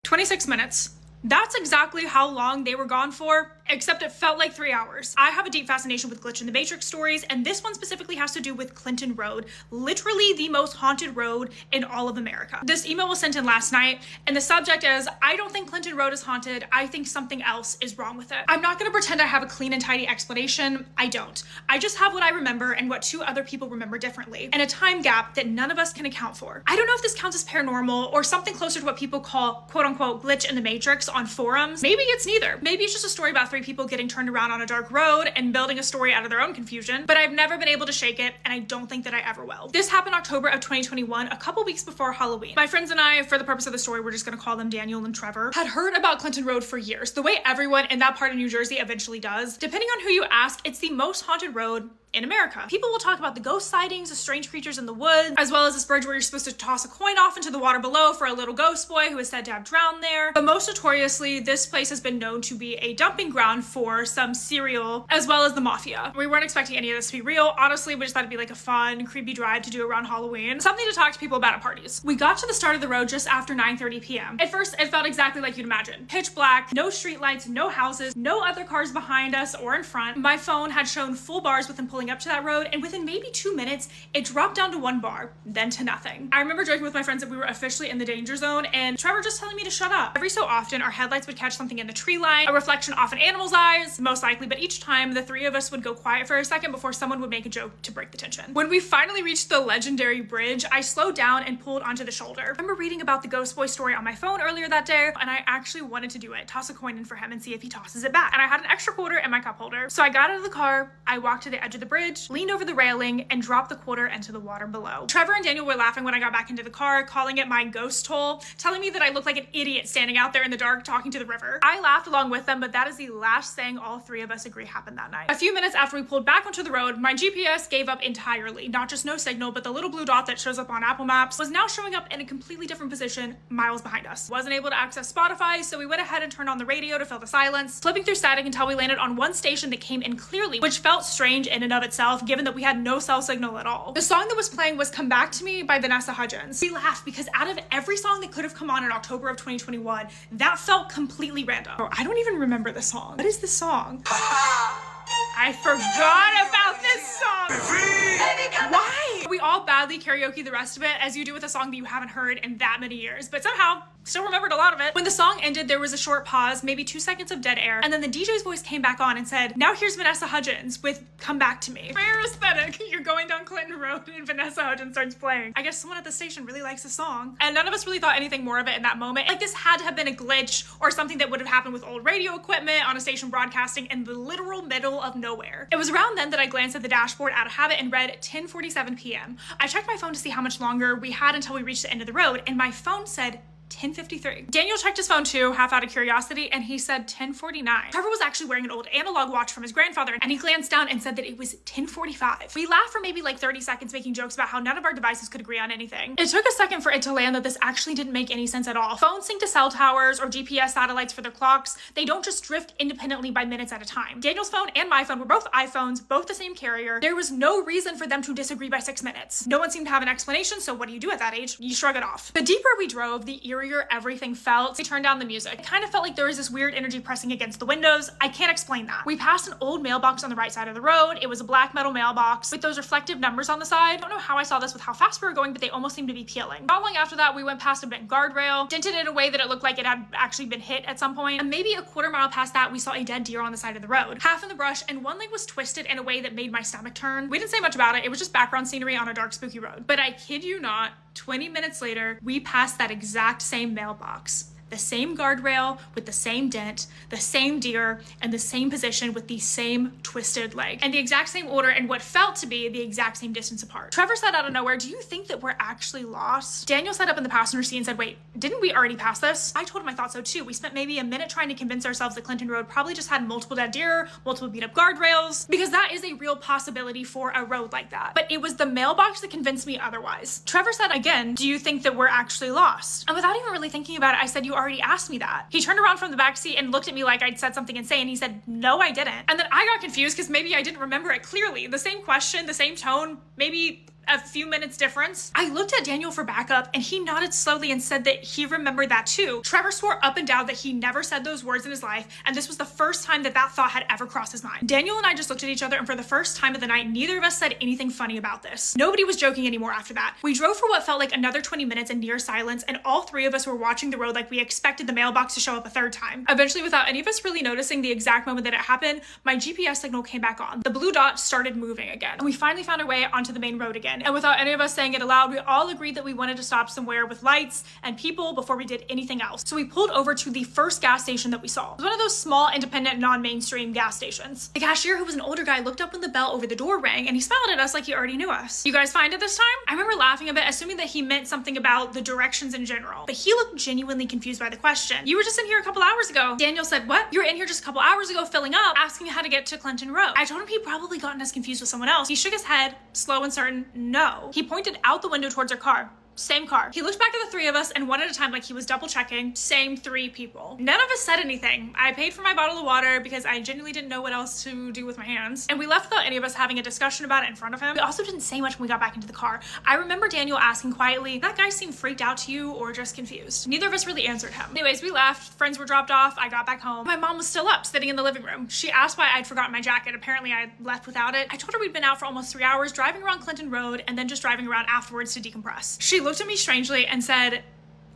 26 minutes. That's exactly how long they were gone for, except it felt like 3 hours. I have a deep fascination with Glitch in the Matrix stories, and this one specifically has to do with Clinton Road, literally the most haunted road in all of America. This email was sent in last night, and the subject is, I don't think Clinton Road is haunted, I think something else is wrong with it. I'm not gonna pretend I have a clean and tidy explanation, I don't. I just have what I remember and what 2 other people remember differently, and a time gap that none of us can account for. I don't know if this counts as paranormal or something closer to what people call quote unquote glitch in the Matrix on forums. Maybe it's neither. Maybe it's just a story about 3 people getting turned around on a dark road and building a story out of their own confusion, but I've never been able to shake it, and I don't think that I ever will. This happened October of 2021, a couple weeks before Halloween. My friends and I, for the purpose of the story, we're just gonna call them Daniel and Trevor, had heard about Clinton Road for years, the way everyone in that part of New Jersey eventually does. Depending on who you ask, it's the most haunted road in America. People will talk about the ghost sightings, the strange creatures in the woods, as well as this bridge where you're supposed to toss a coin off into the water below for a little ghost boy who is said to have drowned there. But most notoriously, this place has been known to be a dumping ground for some serial, as well as the mafia. We weren't expecting any of this to be real. Honestly, we just thought it'd be like a fun, creepy drive to do around Halloween. Something to talk to people about at parties. We got to the start of the road just after 9:30 p.m. At first, it felt exactly like you'd imagine. Pitch black, no streetlights, no houses, no other cars behind us or in front. My phone had shown full bars with them pulling up to that road, and within maybe 2 minutes, it dropped down to 1 bar, then to nothing. I remember joking with my friends that we were officially in the danger zone, and Trevor just telling me to shut up. Every so often, our headlights would catch something in the tree line, a reflection off an animal's eyes, most likely, but each time, the 3 of us would go quiet for a second before someone would make a joke to break the tension. When we finally reached the legendary bridge, I slowed down and pulled onto the shoulder. I remember reading about the ghost boy story on my phone earlier that day, and I actually wanted to do it, toss a coin in for him and see if he tosses it back. And I had an extra quarter in my cup holder. So I got out of the car, I walked to the edge of the bridge, leaned over the railing, and dropped the quarter into the water below. Trevor and Daniel were laughing when I got back into the car, calling it my ghost hole, telling me that I looked like an idiot standing out there in the dark talking to the river. I laughed along with them, but that is the last thing all 3 of us agree happened that night. A few minutes after we pulled back onto the road, my GPS gave up entirely. Not just no signal, but the little blue dot that shows up on Apple Maps was now showing up in a completely different position miles behind us. Wasn't able to access Spotify, so we went ahead and turned on the radio to fill the silence, flipping through static until we landed on one station that came in clearly, which felt strange in and of itself, given that we had no cell signal at all. The song that was playing was Come Back to Me by Vanessa Hudgens. We laughed because out of every song that could have come on in October of 2021, that felt completely random. Oh, I don't even remember the song. What is the song? I forgot about this song. Why? We all badly karaoke the rest of it, as you do with a song that you haven't heard in that many years, but somehow still remembered a lot of it. When the song ended, there was a short pause, maybe 2 seconds of dead air, and then the DJ's voice came back on and said, now here's Vanessa Hudgens with Come Back to Me. Very aesthetic. You're going down Clinton Road and Vanessa Hudgens starts playing. I guess someone at the station really likes the song. And none of us really thought anything more of it in that moment. Like this had to have been a glitch or something that would have happened with old radio equipment on a station broadcasting in the literal middle of nowhere. It was around then that I glanced at the dashboard out of habit and read 10:47 p.m. I checked my phone to see how much longer we had until we reached the end of the road, and my phone said 10:53. Daniel checked his phone too, half out of curiosity, and he said 10:49. Trevor was actually wearing an old analog watch from his grandfather, and he glanced down and said that it was 10:45. We laughed for maybe like 30 seconds, making jokes about how none of our devices could agree on anything. It took a second for it to land that this actually didn't make any sense at all. Phones sync to cell towers or GPS satellites for their clocks. They don't just drift independently by minutes at a time. Daniel's phone and my phone were both iPhones, both the same carrier. There was no reason for them to disagree by 6 minutes. No one seemed to have an explanation, so what do you do at that age? You shrug it off. The deeper we drove, the eerier everything felt. We turned down the music. It kind of felt like there was this weird energy pressing against the windows. I can't explain that. We passed an old mailbox on the right side of the road. It was a black metal mailbox with those reflective numbers on the side. I don't know how I saw this with how fast we were going, but they almost seemed to be peeling. Not long after that, we went past a bent guardrail, dented in a way that it looked like it had actually been hit at some point. And maybe a quarter mile past that, we saw a dead deer on the side of the road. Half in the brush, and one leg was twisted in a way that made my stomach turn. We didn't say much about it. It was just background scenery on a dark, spooky road. But I kid you not, 20 minutes later, we passed that exact same mailbox. The same guardrail with the same dent, the same deer, and the same position with the same twisted leg, and the exact same order and what felt to be the exact same distance apart. Trevor said out of nowhere, do you think that we're actually lost? Daniel sat up in the passenger seat and said, wait, didn't we already pass this? I told him I thought so too. We spent maybe a minute trying to convince ourselves that Clinton Road probably just had multiple dead deer, multiple beat up guardrails, because that is a real possibility for a road like that. But it was the mailbox that convinced me otherwise. Trevor said again, do you think that we're actually lost? And without even really thinking about it, I said, you already asked me that. He turned around from the backseat and looked at me like I'd said something insane. He said, no, I didn't. And then I got confused because maybe I didn't remember it clearly. The same question, the same tone, maybe a few minutes difference. I looked at Daniel for backup and he nodded slowly and said that he remembered that too. Trevor swore up and down that he never said those words in his life, and this was the first time that that thought had ever crossed his mind. Daniel and I just looked at each other, and for the first time of the night, neither of us said anything funny about this. Nobody was joking anymore after that. We drove for what felt like another 20 minutes in near silence, and all three of us were watching the road like we expected the mailbox to show up a third time. Eventually, without any of us really noticing the exact moment that it happened, my GPS signal came back on. The blue dot started moving again, and we finally found our way onto the main road again. And without any of us saying it aloud, we all agreed that we wanted to stop somewhere with lights and people before we did anything else. So we pulled over to the first gas station that we saw. It was one of those small, independent, non-mainstream gas stations. The cashier, who was an older guy, looked up when the bell over the door rang, and he smiled at us like he already knew us. You guys find it this time? I remember laughing a bit, assuming that he meant something about the directions in general, but he looked genuinely confused by the question. You were just in here a couple hours ago. Daniel said, what? You were in here just a couple hours ago filling up, asking how to get to Clinton Road. I told him he'd probably gotten us confused with someone else. He shook his head, slow and certain, no. He pointed out the window towards our car. Same car. He looked back at the three of us and one at a time like he was double checking. Same three people. None of us said anything. I paid for my bottle of water because I genuinely didn't know what else to do with my hands. And we left without any of us having a discussion about it in front of him. We also didn't say much when we got back into the car. I remember Daniel asking quietly, that guy seemed freaked out to you or just confused? Neither of us really answered him. Anyways, we left. Friends were dropped off. I got back home. My mom was still up, sitting in the living room. She asked why I'd forgotten my jacket. Apparently I left without it. I told her we'd been out for almost 3 hours driving around Clinton Road and then just driving around afterwards to decompress. She looked at me strangely and said,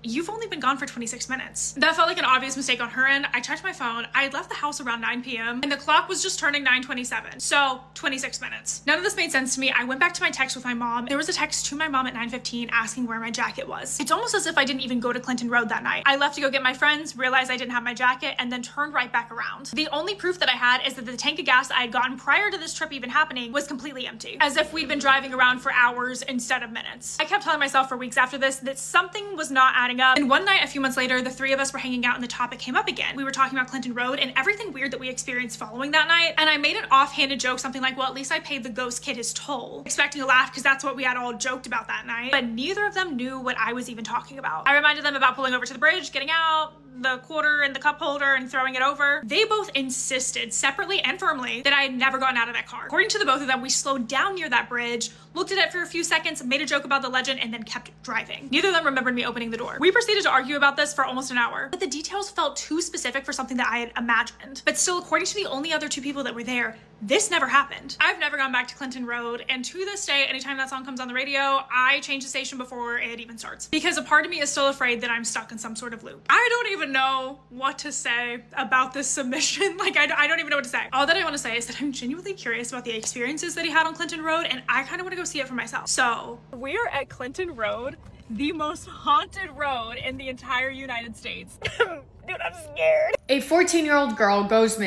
you've only been gone for 26 minutes. That felt like an obvious mistake on her end. I checked my phone. I had left the house around 9 p.m. and the clock was just turning 9:27. So 26 minutes. None of this made sense to me. I went back to my text with my mom. There was a text to my mom at 9:15 asking where my jacket was. It's almost as if I didn't even go to Clinton Road that night. I left to go get my friends, realized I didn't have my jacket, and then turned right back around. The only proof that I had is that the tank of gas I had gotten prior to this trip even happening was completely empty, as if we'd been driving around for hours instead of minutes. I kept telling myself for weeks after this that something was not adding up, and one night a few months later, the three of us were hanging out and the topic came up again. We were talking about Clinton Road and everything weird that we experienced following that night, and I made an offhanded joke, something like, well, at least I paid the ghost kid his toll, expecting a laugh because that's what we had all joked about that night, but neither of them knew what I was even talking about. I reminded them about pulling over to the bridge, getting out, the quarter in the cup holder and throwing it over. They both insisted separately and firmly that I had never gotten out of that car. According to the both of them, we slowed down near that bridge, looked at it for a few seconds, made a joke about the legend, and then kept driving. Neither of them remembered me opening the door. We proceeded to argue about this for almost an hour, but the details felt too specific for something that I had imagined. But still, according to the only other two people that were there, this never happened. I've never gone back to Clinton Road, and to this day, anytime that song comes on the radio, I change the station before it even starts, because a part of me is still afraid that I'm stuck in some sort of loop. I don't even know what to say about this submission. Like, I don't even know what to say. All that I want to say is that I'm genuinely curious about the experiences that he had on Clinton Road, and I kind of want to go see it for myself. So, we're at Clinton Road, the most haunted road in the entire United States. Dude, I'm scared. A 14-year-old girl is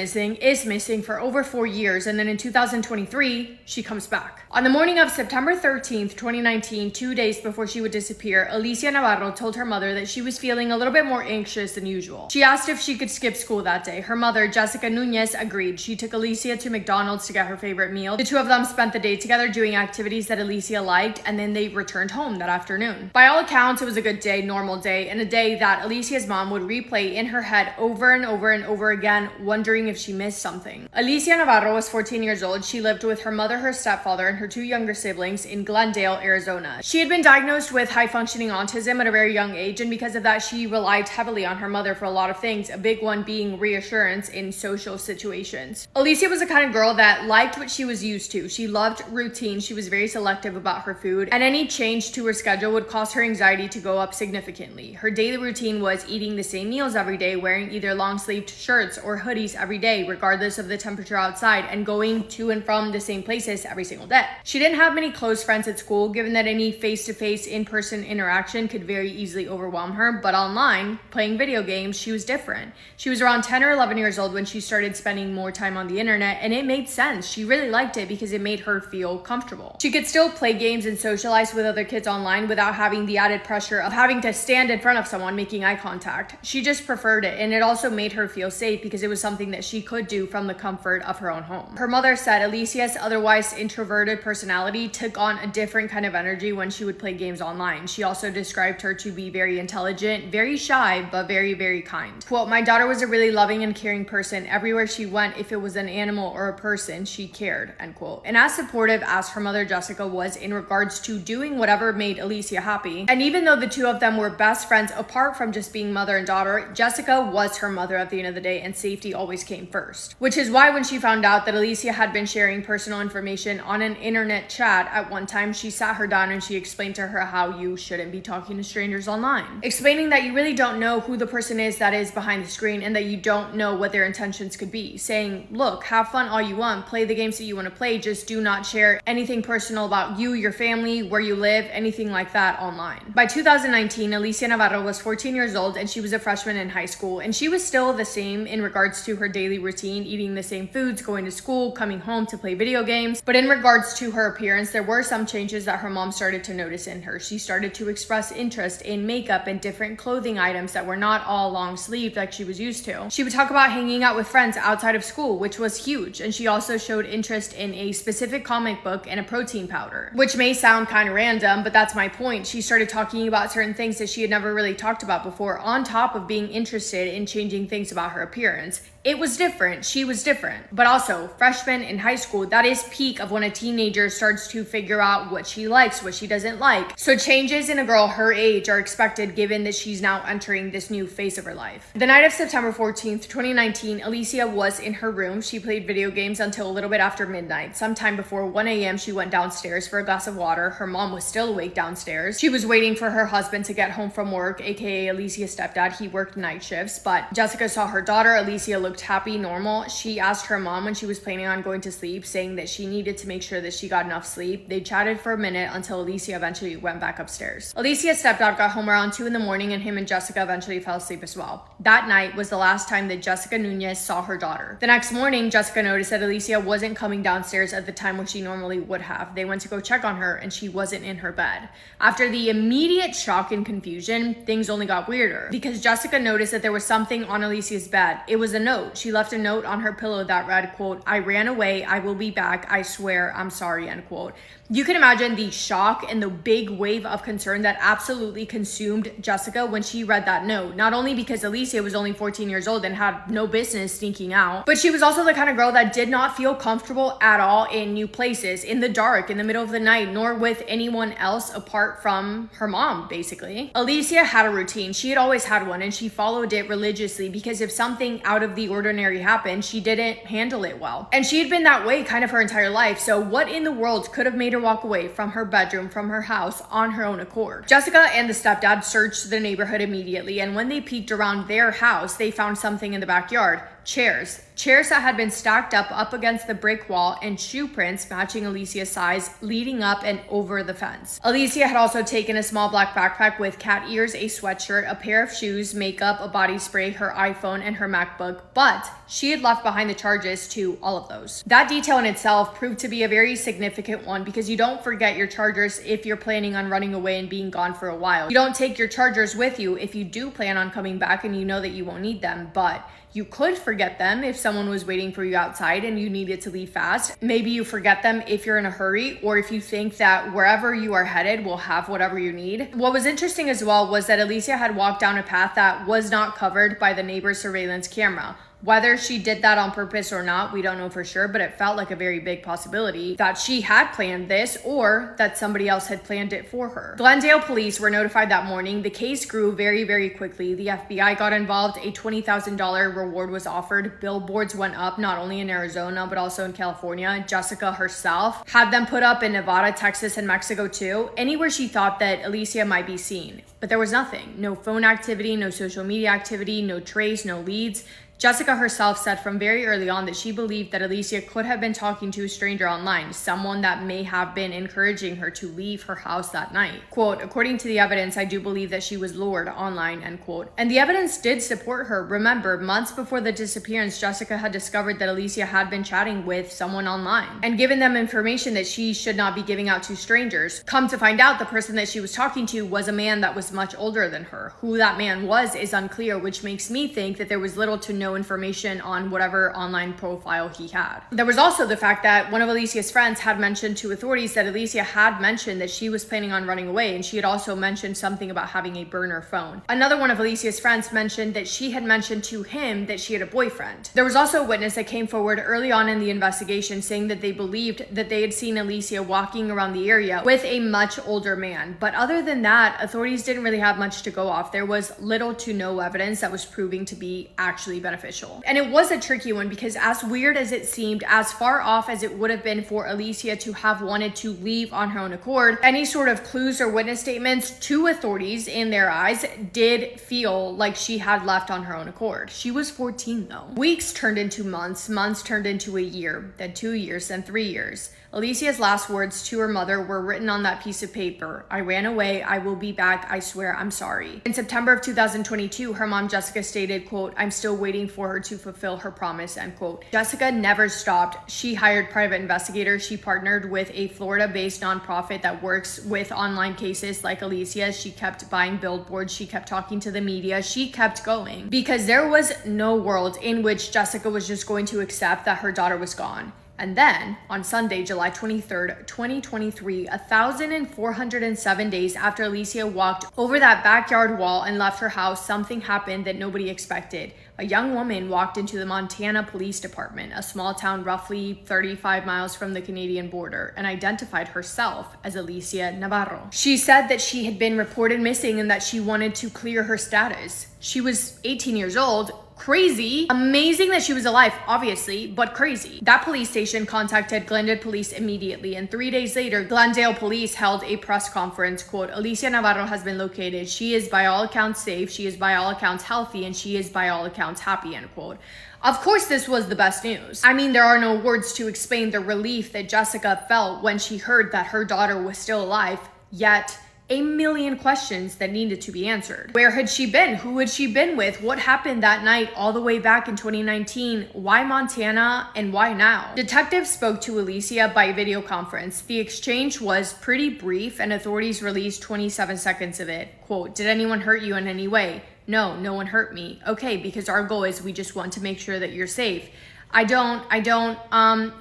missing for over 4 years, and then in 2023, she comes back. On the morning of September 13th, 2019, 2 days before she would disappear, Alicia Navarro told her mother that she was feeling a little bit more anxious than usual. She asked if she could skip school that day. Her mother, Jessica Nunez, agreed. She took Alicia to McDonald's to get her favorite meal. The two of them spent the day together doing activities that Alicia liked, and then they returned home that afternoon. By all accounts, it was a good day, normal day, and a day that Alicia's mom would replay in her head over and over and over again, wondering if she missed something. Alicia Navarro was 14 years old. She lived with her mother, her stepfather, and her two younger siblings in Glendale, Arizona. She had been diagnosed with high-functioning autism at a very young age, and because of that, she relied heavily on her mother for a lot of things, a big one being reassurance in social situations. Alicia was the kind of girl that liked what she was used to. She loved routine. She was very selective about her food, and any change to her schedule would cause her anxiety to go up significantly. Her daily routine was eating the same meals every day, wearing either long-sleeved shirts or hoodies every day, regardless of the temperature outside, and going to and from the same places every single day. She didn't have many close friends at school, given that any face-to-face, in-person interaction could very easily overwhelm her, but online, playing video games, she was different. She was around 10 or 11 years old when she started spending more time on the internet, and it made sense. She really liked it because it made her feel comfortable. She could still play games and socialize with other kids online without having feeling the added pressure of having to stand in front of someone making eye contact. She just preferred it, and it also made her feel safe because it was something that she could do from the comfort of her own home. Her mother said Alicia's otherwise introverted personality took on a different kind of energy when she would play games online. She also described her to be very intelligent, very shy, but very, very kind. Quote, "My daughter was a really loving and caring person. Everywhere she went, if it was an animal or a person, she cared," end quote. And as supportive as her mother Jessica was in regards to doing whatever made Alicia happy, and even though the two of them were best friends apart from just being mother and daughter, Jessica was her mother at the end of the day, and safety always came first. Which is why when she found out that Alicia had been sharing personal information on an internet chat at one time, she sat her down and she explained to her how you shouldn't be talking to strangers online. Explaining that you really don't know who the person is that is behind the screen and that you don't know what their intentions could be. Saying, look, have fun all you want, play the games that you want to play, just do not share anything personal about you, your family, where you live, anything like that online. By 2019, Alicia Navarro was 14 years old and she was a freshman in high school, and she was still the same in regards to her daily routine, eating the same foods, going to school, coming home to play video games. But in regards to her appearance, there were some changes that her mom started to notice in her. She started to express interest in makeup and different clothing items that were not all long sleeved like she was used to. She would talk about hanging out with friends outside of school, which was huge, and she also showed interest in a specific comic book and a protein powder, which may sound kind of random, but that's my point. She started talking about certain things that she had never really talked about before, on top of being interested in changing things about her appearance. It was different. She was different. But also, freshman in high school, that is peak of when a teenager starts to figure out what she likes, what she doesn't like. So changes in a girl her age are expected given that she's now entering this new phase of her life. The night of September 14th, 2019, Alicia was in her room. She played video games until a little bit after midnight. Sometime before 1 a.m., she went downstairs for a glass of water. Her mom was still awake downstairs. She was waiting for her husband to get home from work, aka Alicia's stepdad. He worked night shifts, but Jessica saw her daughter. Alicia looked happy, normal. She asked her mom when she was planning on going to sleep, saying that she needed to make sure that she got enough sleep. They chatted for a minute until Alicia eventually went back upstairs. Alicia's stepdad got home around 2 a.m, and him and Jessica eventually fell asleep as well. That night was the last time that Jessica Nunez saw her daughter. The next morning, Jessica noticed that Alicia wasn't coming downstairs at the time when she normally would have. They went to go check on her and she wasn't in her bed. After the immediate shock and confusion, things only got weirder because Jessica noticed that there was something on Alicia's bed. It was a note. She left a note on her pillow that read, quote, "I ran away. I will be back. I swear. I'm sorry," end quote. You can imagine the shock and the big wave of concern that absolutely consumed Jessica when she read that note. Not only because Alicia was only 14 years old and had no business sneaking out, but she was also the kind of girl that did not feel comfortable at all in new places, in the dark, in the middle of the night, nor with anyone else apart from her mom, basically. Alicia had a routine. She had always had one, and she followed it religiously because if something out of the ordinary happened, she didn't handle it well. And she had been that way kind of her entire life. So what in the world could have made her walk away from her bedroom, from her house, on her own accord? Jessica and the stepdad searched the neighborhood immediately, and when they peeked around their house, they found something in the backyard. Chairs that had been stacked up against the brick wall, and shoe prints matching Alicia's size leading up and over the fence. Alicia had also taken a small black backpack with cat ears, a sweatshirt, a pair of shoes, makeup, a body spray, her iPhone, and her MacBook, but she had left behind the charges to all of those. That detail in itself proved to be a very significant one because you don't forget your chargers if you're planning on running away and being gone for a while. You don't take your chargers with you if you do plan on coming back and you know that you won't need them, but you could forget them if someone was waiting for you outside and you needed to leave fast. Maybe you forget them if you're in a hurry or if you think that wherever you are headed will have whatever you need. What was interesting as well was that Alicia had walked down a path that was not covered by the neighbor's surveillance camera. Whether she did that on purpose or not, we don't know for sure, but it felt like a very big possibility that she had planned this or that somebody else had planned it for her. Glendale police were notified that morning. The case grew very, very quickly. The FBI got involved. A $20,000 reward was offered. Billboards went up, not only in Arizona, but also in California. Jessica herself had them put up in Nevada, Texas, and Mexico too, anywhere she thought that Alicia might be seen. But there was nothing. No phone activity, no social media activity, no trace, no leads. Jessica herself said from very early on that she believed that Alicia could have been talking to a stranger online, someone that may have been encouraging her to leave her house that night. Quote, according to the evidence, I do believe that she was lured online, end quote. And the evidence did support her. Remember, months before the disappearance, Jessica had discovered that Alicia had been chatting with someone online and given them information that she should not be giving out to strangers. Come to find out, the person that she was talking to was a man that was much older than her. Who that man was is unclear, which makes me think that there was little to no information on whatever online profile he had. There was also the fact that one of Alicia's friends had mentioned to authorities that Alicia had mentioned that she was planning on running away, and she had also mentioned something about having a burner phone. Another one of Alicia's friends mentioned that she had mentioned to him that she had a boyfriend. There was also a witness that came forward early on in the investigation saying that they believed that they had seen Alicia walking around the area with a much older man. But other than that, authorities didn't really have much to go off. There was little to no evidence that was proving to be actually beneficial. And it was a tricky one because as weird as it seemed, as far off as it would have been for Alicia to have wanted to leave on her own accord, any sort of clues or witness statements to authorities in their eyes did feel like she had left on her own accord. She was 14 though. Weeks turned into months, months turned into a year, then 2 years, then 3 years. Alicia's last words to her mother were written on that piece of paper. I ran away. I will be back. I swear I'm sorry. In September of 2022, her mom Jessica stated, quote, I'm still waiting for her to fulfill her promise, end quote. Jessica never stopped. She hired private investigators. She partnered with a Florida-based nonprofit that works with online cases like Alicia's. She kept buying billboards. She kept talking to the media. She kept going because there was no world in which Jessica was just going to accept that her daughter was gone. And then, on Sunday, July 23rd, 2023, 1,407 days after Alicia walked over that backyard wall and left her house, something happened that nobody expected. A young woman walked into the Montana Police Department, a small town roughly 35 miles from the Canadian border, and identified herself as Alicia Navarro. She said that she had been reported missing and that she wanted to clear her status. She was 18 years old. Crazy. Amazing that she was alive, obviously, but crazy. That police station contacted Glendale Police immediately, and 3 days later, Glendale Police held a press conference, quote, Alicia Navarro has been located. She is by all accounts safe, she is by all accounts healthy, and she is by all accounts happy, end quote. Of course, this was the best news. I mean, there are no words to explain the relief that Jessica felt when she heard that her daughter was still alive, yet a million questions that needed to be answered. Where had she been? Who had she been with? What happened that night all the way back in 2019? Why Montana and why now? Detectives spoke to Alicia by video conference. The exchange was pretty brief and authorities released 27 seconds of it. Quote, did anyone hurt you in any way? No, no one hurt me. Okay, because our goal is we just want to make sure that you're safe. I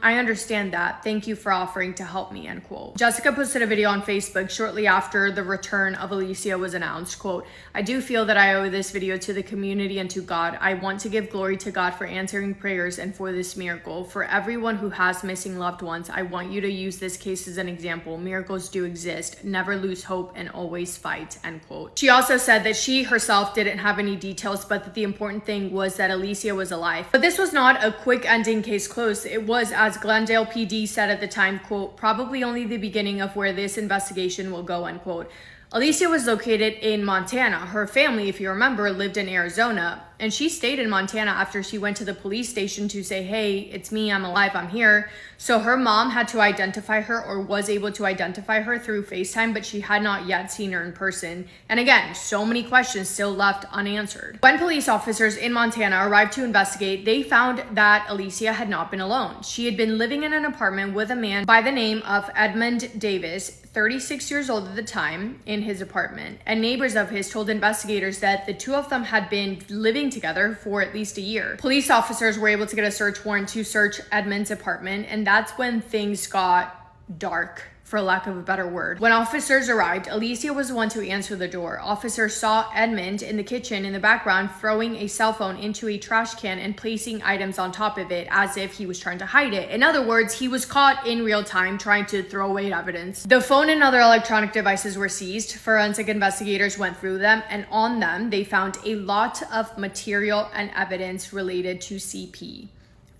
understand that. Thank you for offering to help me, end quote. Jessica posted a video on Facebook shortly after the return of Alicia was announced, quote, I do feel that I owe this video to the community and to God. I want to give glory to God for answering prayers and for this miracle. For everyone who has missing loved ones, I want you to use this case as an example. Miracles do exist. Never lose hope and always fight, end quote. She also said that she herself didn't have any details, but that the important thing was that Alicia was alive. But this was not a quick ending case closed. It was, as Glendale PD said at the time, quote, probably only the beginning of where this investigation will go, end quote. Alicia was located in Montana. Her family, if you remember, lived in Arizona, and she stayed in Montana after she went to the police station to say, hey, it's me, I'm alive, I'm here. So her mom had to identify her, or was able to identify her through FaceTime, but she had not yet seen her in person. And again, so many questions still left unanswered. When police officers in Montana arrived to investigate, they found that Alicia had not been alone. She had been living in an apartment with a man by the name of Edmund Davis, 36 years old at the time, in his apartment. And neighbors of his told investigators that the two of them had been living together for at least a year. Police officers were able to get a search warrant to search Edmund's apartment, and that's when things got dark, for lack of a better word. When officers arrived, Alicia was the one to answer the door. Officers saw Edmund in the kitchen in the background throwing a cell phone into a trash can and placing items on top of it as if he was trying to hide it. In other words, he was caught in real time trying to throw away evidence. The phone and other electronic devices were seized. Forensic investigators went through them, and on them, they found a lot of material and evidence related to CP.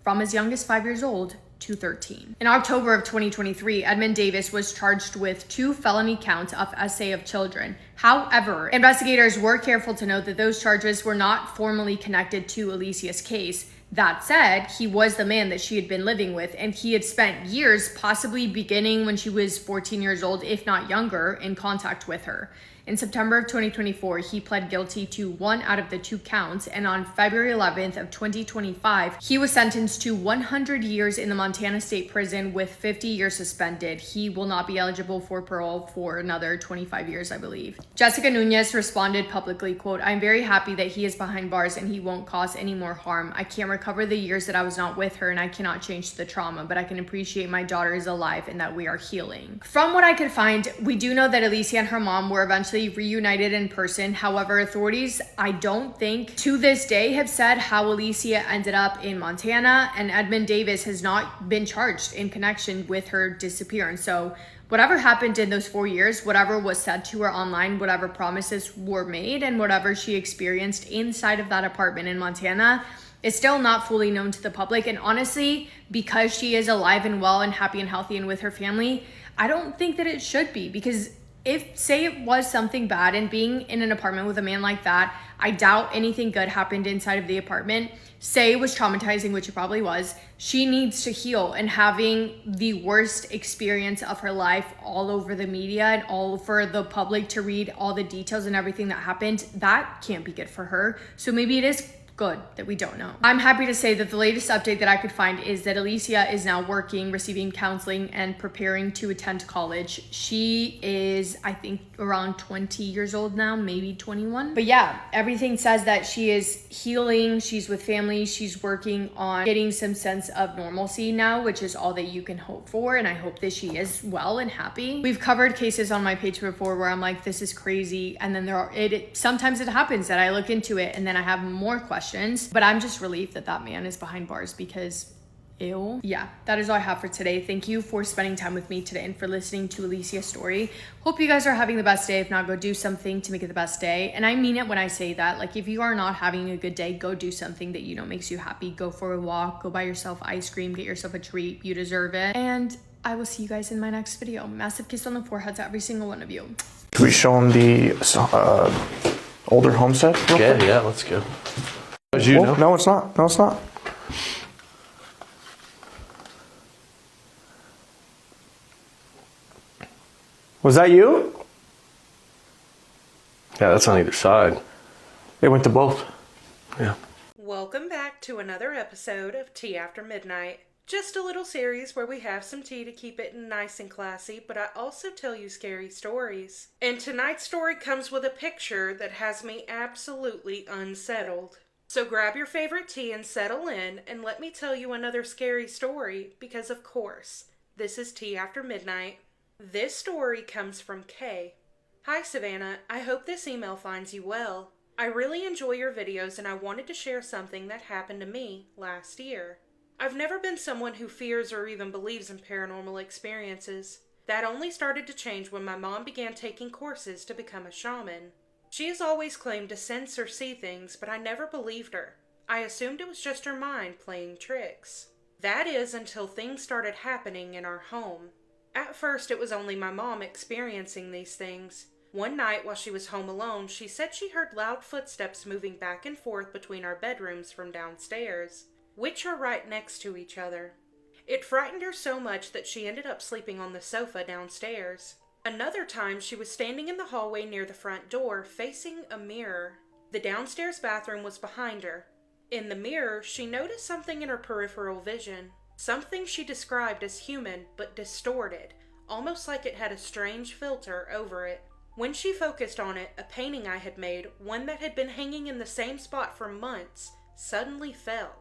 From as young as 5 years old 213. In October of 2023, Edmund Davis was charged with 2 felony counts of SA of children. However, investigators were careful to note that those charges were not formally connected to Alicia's case. That said, he was the man that she had been living with, and he had spent years, possibly beginning when she was 14 years old, if not younger, in contact with her. In September of 2024, he pled guilty to 1 out of the 2 counts, and on February 11th of 2025, he was sentenced to 100 years in the Montana State Prison with 50 years suspended. He will not be eligible for parole for another 25 years, I believe. Jessica Nunez responded publicly, quote, "I'm very happy that he is behind bars and he won't cause any more harm. I can't recover the years that I was not with her, and I cannot change the trauma, but I can appreciate my daughter is alive and that we are healing." From what I could find, we do know that Alicia and her mom were eventually reunited in person. However, authorities, I don't think to this day, have said how Alicia ended up in Montana, and Edmund Davis has not been charged in connection with her disappearance. So whatever happened in those 4 years, whatever was said to her online, whatever promises were made, and whatever she experienced inside of that apartment in Montana is still not fully known to the public. And honestly, because she is alive and well and happy and healthy and with her family, I don't think that it should be, because if, say it was something bad, and being in an apartment with a man like that, I doubt anything good happened inside of the apartment. Say it was traumatizing, which it probably was, she needs to heal, and having the worst experience of her life all over the media and all for the public to read all the details and everything that happened, that can't be good for her. So maybe it is good that we don't know. I'm happy to say that the latest update that I could find is that Alicia is now working, receiving counseling, and preparing to attend college. She is, I think, around 20 years old now, maybe 21. But yeah, everything says that she is healing, she's with family, she's working on getting some sense of normalcy now, which is all that you can hope for, and I hope that she is well and happy. We've covered cases on my page before where I'm like, this is crazy, and then sometimes it happens that I look into it and then I have more questions. But I'm just relieved that that man is behind bars, because ew. Yeah, that is all I have for today. Thank you for spending time with me today and for listening to Alicia's story. Hope you guys are having the best day. If not, go do something to make it the best day. And I mean it when I say that. Like, if you are not having a good day, go do something that you know makes you happy. Go for a walk, go buy yourself ice cream, get yourself a treat. You deserve it. And I will see you guys in my next video. Massive kiss on the forehead to every single one of you. Can we show them the older homestead? Yeah, let's go. As you know. No, it's not. No, it's not. Was that you? Yeah, that's on either side. It went to both. Yeah. Welcome back to another episode of Tea After Midnight. Just a little series where we have some tea to keep it nice and classy, but I also tell you scary stories. And tonight's story comes with a picture that has me absolutely unsettled. So grab your favorite tea and settle in, and let me tell you another scary story, because of course, this is Tea After Midnight. This story comes from Kay. Hi Savannah, I hope this email finds you well. I really enjoy your videos, and I wanted to share something that happened to me last year. I've never been someone who fears or even believes in paranormal experiences. That only started to change when my mom began taking courses to become a shaman. She has always claimed to sense or see things, but I never believed her. I assumed it was just her mind playing tricks. That is, until things started happening in our home. At first, it was only my mom experiencing these things. One night, while she was home alone, she said she heard loud footsteps moving back and forth between our bedrooms from downstairs, which are right next to each other. It frightened her so much that she ended up sleeping on the sofa downstairs. Another time, she was standing in the hallway near the front door, facing a mirror. The downstairs bathroom was behind her. In the mirror, she noticed something in her peripheral vision. Something she described as human, but distorted, almost like it had a strange filter over it. When she focused on it, a painting I had made, one that had been hanging in the same spot for months, suddenly fell.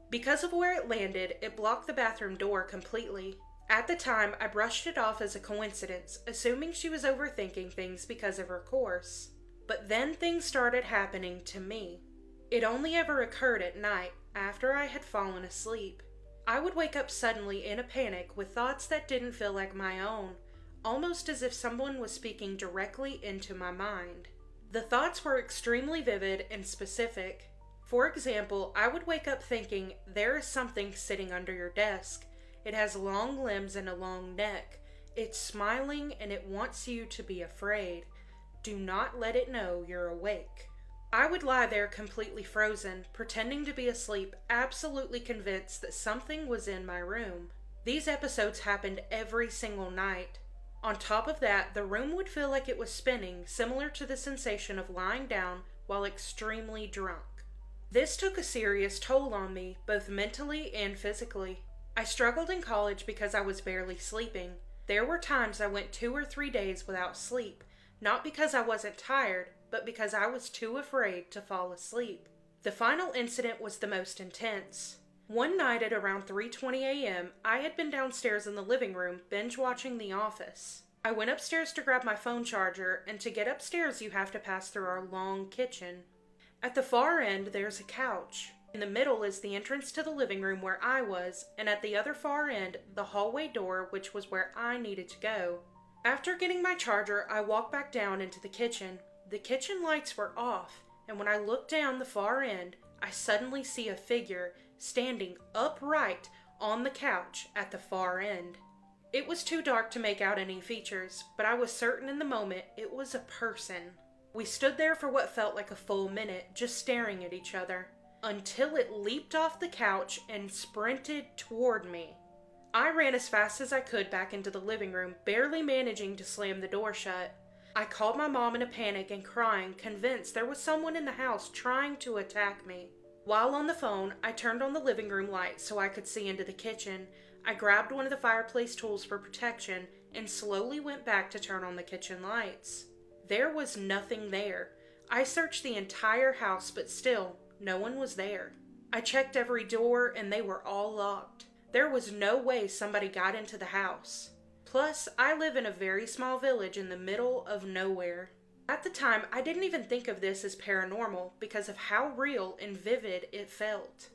Because of where it landed, it blocked the bathroom door completely. At the time, I brushed it off as a coincidence, assuming she was overthinking things because of her course. But then things started happening to me. It only ever occurred at night, after I had fallen asleep. I would wake up suddenly in a panic with thoughts that didn't feel like my own, almost as if someone was speaking directly into my mind. The thoughts were extremely vivid and specific. For example, I would wake up thinking, there is something sitting under your desk, It has long limbs and a long neck. It's smiling and it wants you to be afraid. Do not let it know you're awake. I would lie there completely frozen, pretending to be asleep, absolutely convinced that something was in my room. These episodes happened every single night. On top of that, the room would feel like it was spinning, similar to the sensation of lying down while extremely drunk. This took a serious toll on me, both mentally and physically. I struggled in college because I was barely sleeping. There were times I went 2 or 3 days without sleep, not because I wasn't tired, but because I was too afraid to fall asleep. The final incident was the most intense. One night at around 3:20 a.m., I had been downstairs in the living room binge watching The Office. I went upstairs to grab my phone charger, and to get upstairs you have to pass through our long kitchen. At the far end there's a couch. In the middle is the entrance to the living room where I was, and at the other far end, the hallway door, which was where I needed to go. After getting my charger, I walked back down into the kitchen. The kitchen lights were off, and when I looked down the far end, I suddenly see a figure standing upright on the couch at the far end. It was too dark to make out any features, but I was certain in the moment it was a person. We stood there for what felt like a full minute, just staring at each other, until it leaped off the couch and sprinted toward me. I ran as fast as I could back into the living room, barely managing to slam the door shut. I called my mom in a panic and crying, convinced there was someone in the house trying to attack me. While on the phone, I turned on the living room light so I could see into the kitchen. I grabbed one of the fireplace tools for protection and slowly went back to turn on the kitchen lights. There was nothing there. I searched the entire house, but still, no one was there. I checked every door and they were all locked. There was no way somebody got into the house. Plus, I live in a very small village in the middle of nowhere. At the time, I didn't even think of this as paranormal because of how real and vivid it felt.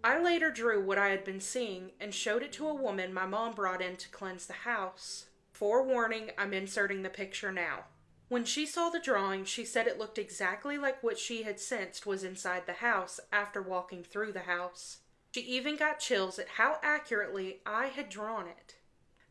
I later drew what I had been seeing and showed it to a woman my mom brought in to cleanse the house. Forewarning, I'm inserting the picture now. When she saw the drawing, she said it looked exactly like what she had sensed was inside the house after walking through the house. She even got chills at how accurately I had drawn it.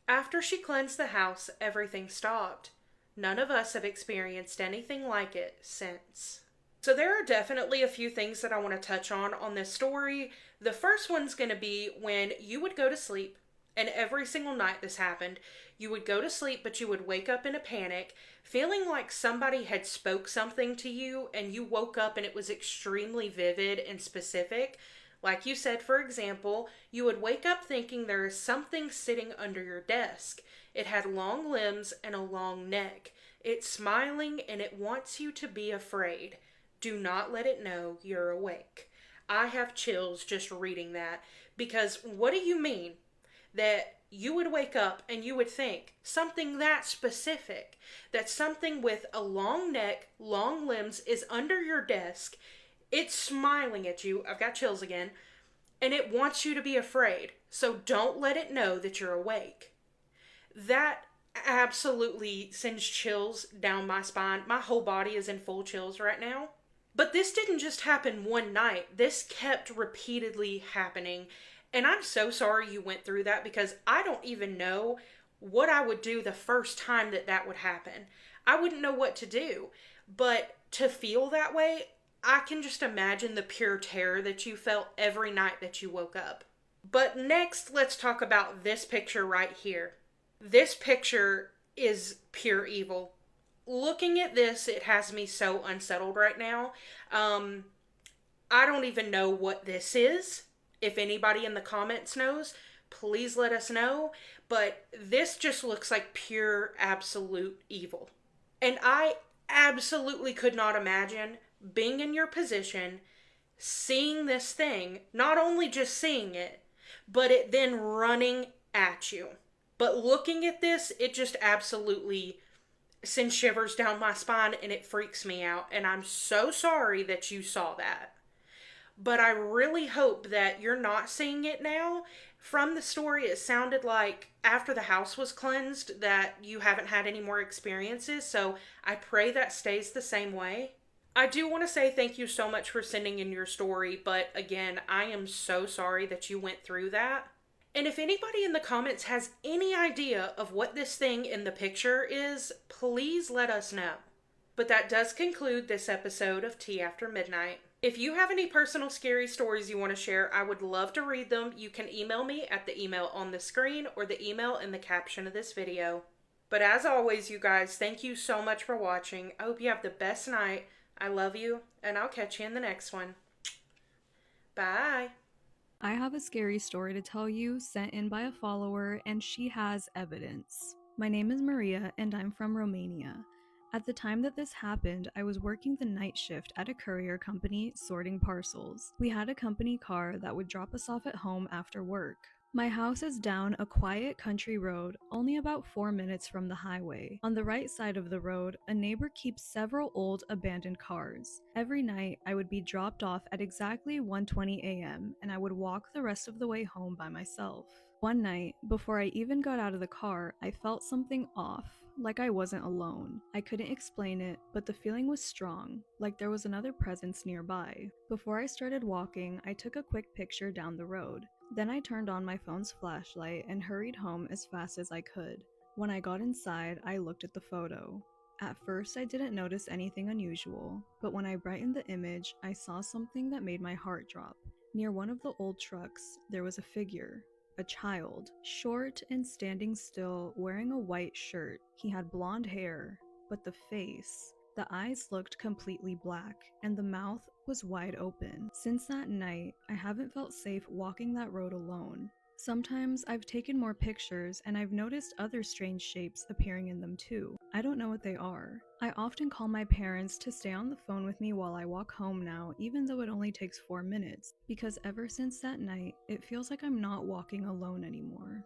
After she cleansed the house, everything stopped. None of us have experienced anything like it since. So there are definitely a few things that I want to touch on this story. The first one's going to be when you would go to sleep, and every single night this happened, you would go to sleep but you would wake up in a panic, feeling like somebody had spoke something to you and you woke up and it was extremely vivid and specific. Like you said, for example, you would wake up thinking there is something sitting under your desk. It had long limbs and a long neck. It's smiling and it wants you to be afraid. Do not let it know you're awake. I have chills just reading that, because what do you mean that you would wake up and you would think something that specific, that something with a long neck, long limbs is under your desk, it's smiling at you, I've got chills again, and it wants you to be afraid, so don't let it know that you're awake. That absolutely sends chills down my spine. My whole body is in full chills right now. But this didn't just happen one night. This kept repeatedly happening. And I'm so sorry you went through that, because I don't even know what I would do the first time that would happen. I wouldn't know what to do. But to feel that way, I can just imagine the pure terror that you felt every night that you woke up. But next, let's talk about this picture right here. This picture is pure evil. Looking at this, it has me so unsettled right now. I don't even know what this is. If anybody in the comments knows, please let us know. But this just looks like pure, absolute evil. And I absolutely could not imagine being in your position, seeing this thing, not only just seeing it, but it then running at you. But looking at this, it just absolutely sends shivers down my spine and it freaks me out. And I'm so sorry that you saw that. But I really hope that you're not seeing it now. From the story, it sounded like after the house was cleansed that you haven't had any more experiences. So I pray that stays the same way. I do want to say thank you so much for sending in your story. But again, I am so sorry that you went through that. And if anybody in the comments has any idea of what this thing in the picture is, please let us know. But that does conclude this episode of Tea After Midnight. If you have any personal scary stories you want to share, I would love to read them. You can email me at the email on the screen or the email in the caption of this video. But as always, you guys, thank you so much for watching. I hope you have the best night. I love you, and I'll catch you in the next one. Bye. I have a scary story to tell you sent in by a follower, and she has evidence. My name is Maria, and I'm from Romania. At the time that this happened, I was working the night shift at a courier company sorting parcels. We had a company car that would drop us off at home after work. My house is down a quiet country road, only about 4 minutes from the highway. On the right side of the road, a neighbor keeps several old abandoned cars. Every night, I would be dropped off at exactly 1:20 a.m., and I would walk the rest of the way home by myself. One night, before I even got out of the car, I felt something off, like I wasn't alone. I couldn't explain it, but the feeling was strong, like there was another presence nearby. Before I started walking, I took a quick picture down the road. Then I turned on my phone's flashlight and hurried home as fast as I could. When I got inside, I looked at the photo. At first, I didn't notice anything unusual, but when I brightened the image, I saw something that made my heart drop. Near one of the old trucks, there was a figure. A child, short and standing still, wearing a white shirt. He had blonde hair, but the eyes looked completely black, and the mouth was wide open. Since that night, I haven't felt safe walking that road alone. Sometimes I've taken more pictures and I've noticed other strange shapes appearing in them too. I don't know what they are. I often call my parents to stay on the phone with me while I walk home now, even though it only takes 4 minutes, because ever since that night, it feels like I'm not walking alone anymore.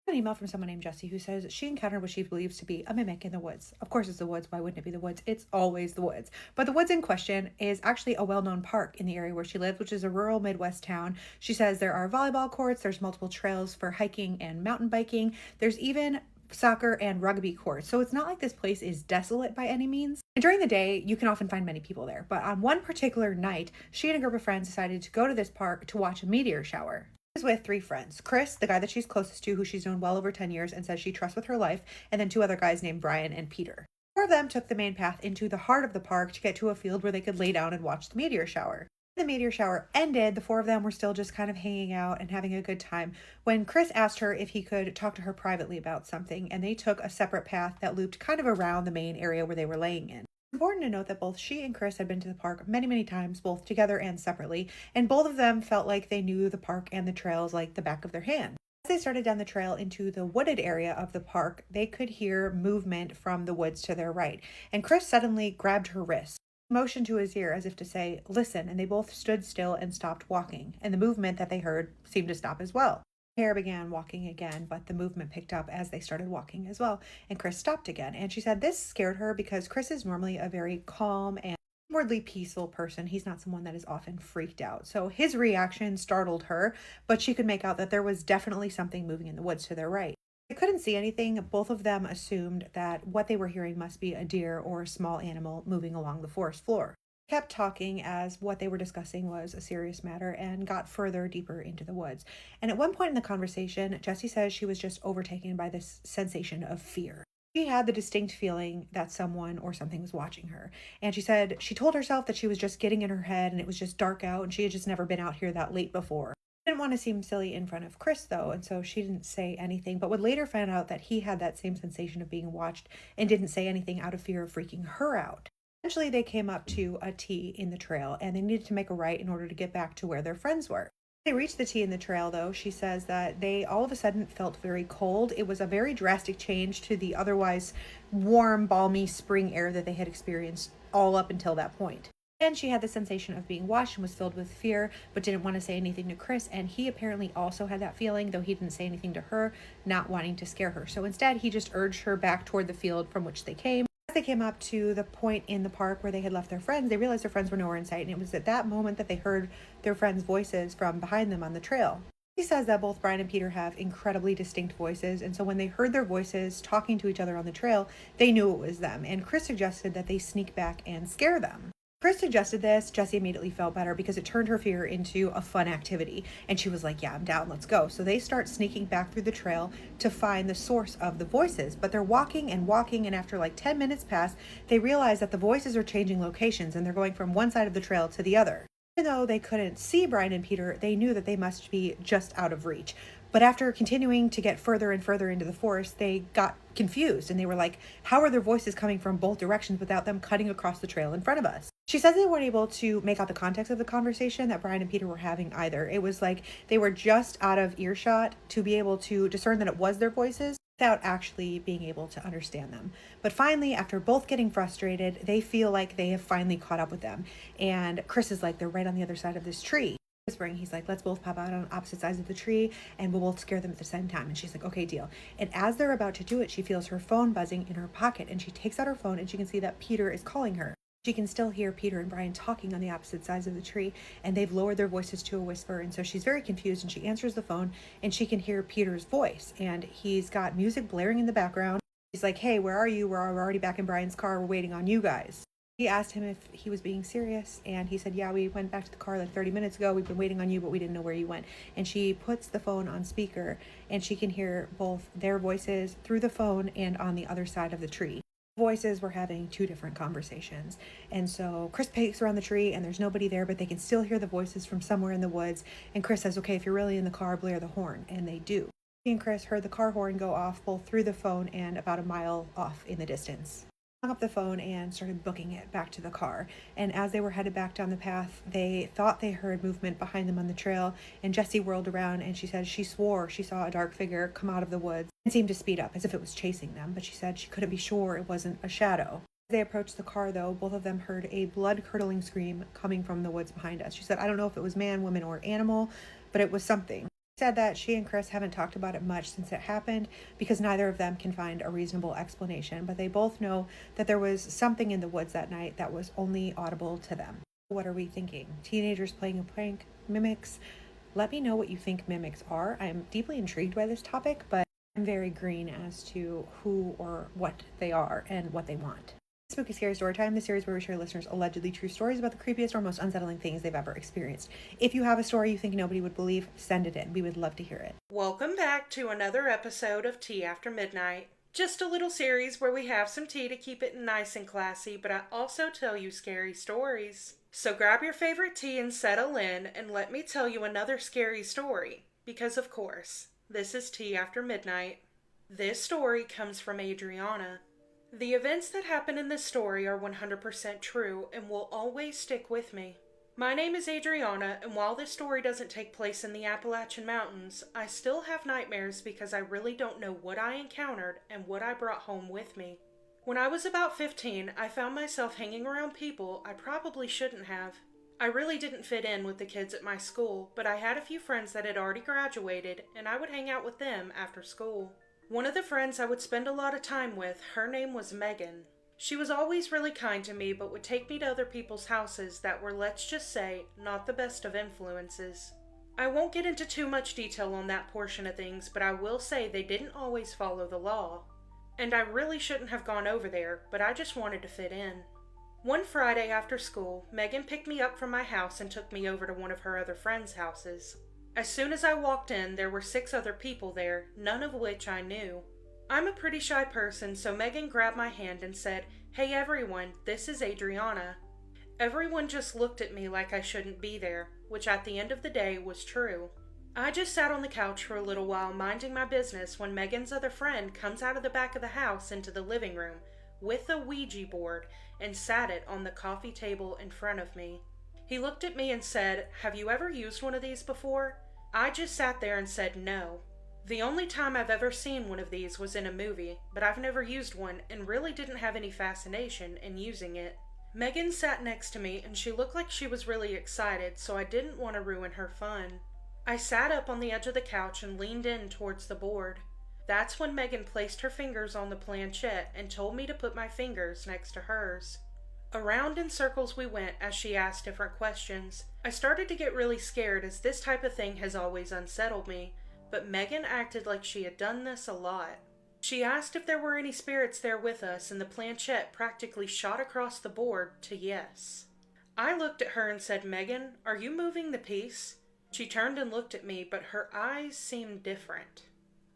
An email from someone named Jessie who says she encountered what she believes to be a mimic in the woods. Of course, it's the woods. Why wouldn't it be the woods? It's always the woods. But the woods in question is actually a well-known park in the area where she lives, which is a rural Midwest town. She says there are volleyball courts, there's multiple trails for hiking and mountain biking. There's even soccer and rugby courts. So it's not like this place is desolate by any means. And during the day, you can often find many people there. But on one particular night, she and a group of friends decided to go to this park to watch a meteor shower. With 3 friends. Chris, the guy that she's closest to, who she's known well over 10 years and says she trusts with her life, and then 2 other guys named Brian and Peter. 4 of them took the main path into the heart of the park to get to a field where they could lay down and watch the meteor shower. When the meteor shower ended, the 4 of them were still just kind of hanging out and having a good time when Chris asked her if he could talk to her privately about something, and they took a separate path that looped kind of around the main area where they were laying in. It's important to note that both she and Chris had been to the park many times, both together and separately, and both of them felt like they knew the park and the trails like the back of their hand. As they started down the trail into the wooded area of the park, they could hear movement from the woods to their right, and Chris suddenly grabbed her wrist, motioned to his ear as if to say, "Listen," and they both stood still and stopped walking, and the movement that they heard seemed to stop as well. Hare began walking again, but the movement picked up as they started walking as well, and Chris stopped again. And she said this scared her because Chris is normally a very calm and inwardly peaceful person. He's not someone that is often freaked out. So his reaction startled her, but she could make out that there was definitely something moving in the woods to their right. They couldn't see anything. Both of them assumed that what they were hearing must be a deer or a small animal moving along the forest floor. Kept talking as what they were discussing was a serious matter and got further deeper into the woods. And at one point in the conversation, Jessie says she was just overtaken by this sensation of fear. She had the distinct feeling that someone or something was watching her. And she said she told herself that she was just getting in her head and it was just dark out and she had just never been out here that late before. She didn't want to seem silly in front of Chris though, and so she didn't say anything, but would later find out that he had that same sensation of being watched and didn't say anything out of fear of freaking her out. Eventually, they came up to a T in the trail, and they needed to make a right in order to get back to where their friends were. They reached the T in the trail, though. She says that they all of a sudden felt very cold. It was a very drastic change to the otherwise warm, balmy spring air that they had experienced all up until that point. And she had the sensation of being watched and was filled with fear, but didn't want to say anything to Chris. And he apparently also had that feeling, though he didn't say anything to her, not wanting to scare her. So instead, he just urged her back toward the field from which they came. As they came up to the point in the park where they had left their friends, they realized their friends were nowhere in sight. And it was at that moment that they heard their friends' voices from behind them on the trail. He says that both Brian and Peter have incredibly distinct voices, and so when they heard their voices talking to each other on the trail, they knew it was them. And Chris suggested that they sneak back and scare them. Chris suggested this. Jessie immediately felt better because it turned her fear into a fun activity. And she was like, yeah, I'm down, let's go. So they start sneaking back through the trail to find the source of the voices. But they're walking, and after like 10 minutes pass, they realize that the voices are changing locations and they're going from one side of the trail to the other. Even though they couldn't see Brian and Peter, they knew that they must be just out of reach. But after continuing to get further and further into the forest, they got confused and they were like, how are their voices coming from both directions without them cutting across the trail in front of us? She says they weren't able to make out the context of the conversation that Brian and Peter were having either. It was like they were just out of earshot to be able to discern that it was their voices without actually being able to understand them. But finally, after both getting frustrated, they feel like they have finally caught up with them. And Chris is like, they're right on the other side of this tree. Whispering, he's like, let's both pop out on opposite sides of the tree and we'll both scare them at the same time. And she's like, okay, deal. And as they're about to do it, she feels her phone buzzing in her pocket and she takes out her phone and she can see that Peter is calling her. She can still hear Peter and Brian talking on the opposite sides of the tree, and they've lowered their voices to a whisper, and so she's very confused, and she answers the phone, and she can hear Peter's voice, and he's got music blaring in the background. He's like, hey, where are you? We're already back in Brian's car. We're waiting on you guys. He asked him if he was being serious, and he said, yeah, we went back to the car like 30 minutes ago. We've been waiting on you, but we didn't know where you went. And she puts the phone on speaker, and she can hear both their voices through the phone and on the other side of the tree. Voices were having two different conversations. And so Chris peeks around the tree and there's nobody there, but they can still hear the voices from somewhere in the woods. And Chris says, okay, if you're really in the car, blare the horn. And they do. He and Chris heard the car horn go off both through the phone and about a mile off in the distance. Hung up the phone and started booking it back to the car. And as they were headed back down the path, they thought they heard movement behind them on the trail, and Jessie whirled around and she said she swore she saw a dark figure come out of the woods and seemed to speed up as if it was chasing them, but she said she couldn't be sure it wasn't a shadow. As they approached the car, though, both of them heard a blood-curdling scream coming from the woods behind us. She said, I don't know if it was man, woman, or animal, but it was something. Said that she and Chris haven't talked about it much since it happened because neither of them can find a reasonable explanation, but they both know that there was something in the woods that night that was only audible to them. What are we thinking? Teenagers playing a prank? Mimics? Let me know what you think mimics are. I'm deeply intrigued by this topic, but I'm very green as to who or what they are and what they want. Spooky Scary Storytime, the series where we share listeners' allegedly true stories about the creepiest or most unsettling things they've ever experienced. If you have a story you think nobody would believe, send it in. We would love to hear it. Welcome back to another episode of Tea After Midnight. Just a little series where we have some tea to keep it nice and classy, but I also tell you scary stories. So grab your favorite tea and settle in, and let me tell you another scary story. Because of course, this is Tea After Midnight. This story comes from Adriana. The events that happen in this story are 100% true and will always stick with me. My name is Adriana, and while this story doesn't take place in the Appalachian Mountains, I still have nightmares because I really don't know what I encountered and what I brought home with me. When I was about 15, I found myself hanging around people I probably shouldn't have. I really didn't fit in with the kids at my school, but I had a few friends that had already graduated, and I would hang out with them after school. One of the friends I would spend a lot of time with, her name was Megan. She was always really kind to me, but would take me to other people's houses that were, let's just say, not the best of influences. I won't get into too much detail on that portion of things, but I will say they didn't always follow the law. And I really shouldn't have gone over there, but I just wanted to fit in. One Friday after school, Megan picked me up from my house and took me over to one of her other friends' houses. As soon as I walked in, there were 6 other people there, none of which I knew. I'm a pretty shy person, so Megan grabbed my hand and said, "Hey everyone, this is Adriana." Everyone just looked at me like I shouldn't be there, which at the end of the day was true. I just sat on the couch for a little while minding my business when Megan's other friend comes out of the back of the house into the living room with a Ouija board and sat it on the coffee table in front of me. He looked at me and said, "Have you ever used one of these before?" I just sat there and said no. The only time I've ever seen one of these was in a movie, but I've never used one and really didn't have any fascination in using it. Megan sat next to me and she looked like she was really excited, so I didn't want to ruin her fun. I sat up on the edge of the couch and leaned in towards the board. That's when Megan placed her fingers on the planchette and told me to put my fingers next to hers. Around in circles we went as she asked different questions. I started to get really scared as this type of thing has always unsettled me, but Megan acted like she had done this a lot. She asked if there were any spirits there with us, and the planchette practically shot across the board to yes. I looked at her and said, "Megan, are you moving the piece?" She turned and looked at me, but her eyes seemed different.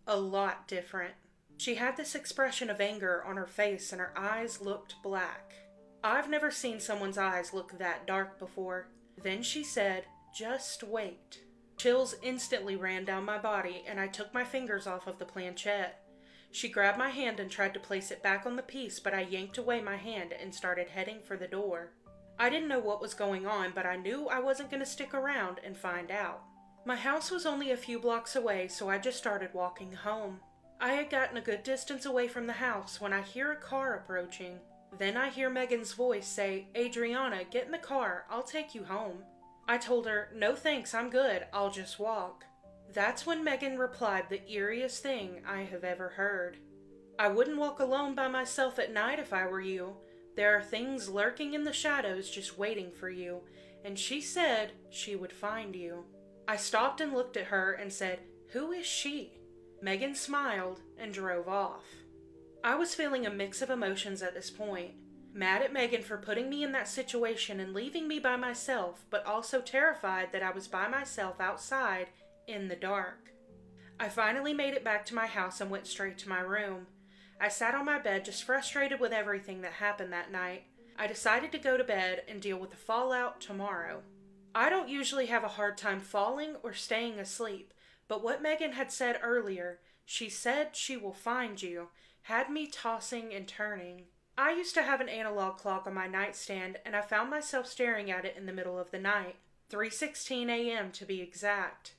A lot different. She had this expression of anger on her face and her eyes looked black. I've never seen someone's eyes look that dark before. Then she said, "Just wait." Chills instantly ran down my body and I took my fingers off of the planchette. She grabbed my hand and tried to place it back on the piece, but I yanked away my hand and started heading for the door. I didn't know what was going on, but I knew I wasn't going to stick around and find out. My house was only a few blocks away, so I just started walking home. I had gotten a good distance away from the house when I hear a car approaching. Then I hear Megan's voice say, "Adriana, get in the car, I'll take you home." I told her, "No thanks, I'm good, I'll just walk." That's when Megan replied the eeriest thing I have ever heard. "I wouldn't walk alone by myself at night if I were you. There are things lurking in the shadows just waiting for you, and she said she would find you." I stopped and looked at her and said, "Who is she?" Megan smiled and drove off. I was feeling a mix of emotions at this point. Mad at Megan for putting me in that situation and leaving me by myself, but also terrified that I was by myself outside in the dark. I finally made it back to my house and went straight to my room. I sat on my bed just frustrated with everything that happened that night. I decided to go to bed and deal with the fallout tomorrow. I don't usually have a hard time falling or staying asleep, but what Megan had said earlier, she said she will find you, had me tossing and turning. I used to have an analog clock on my nightstand and I found myself staring at it in the middle of the night, 3:16 a.m. to be exact.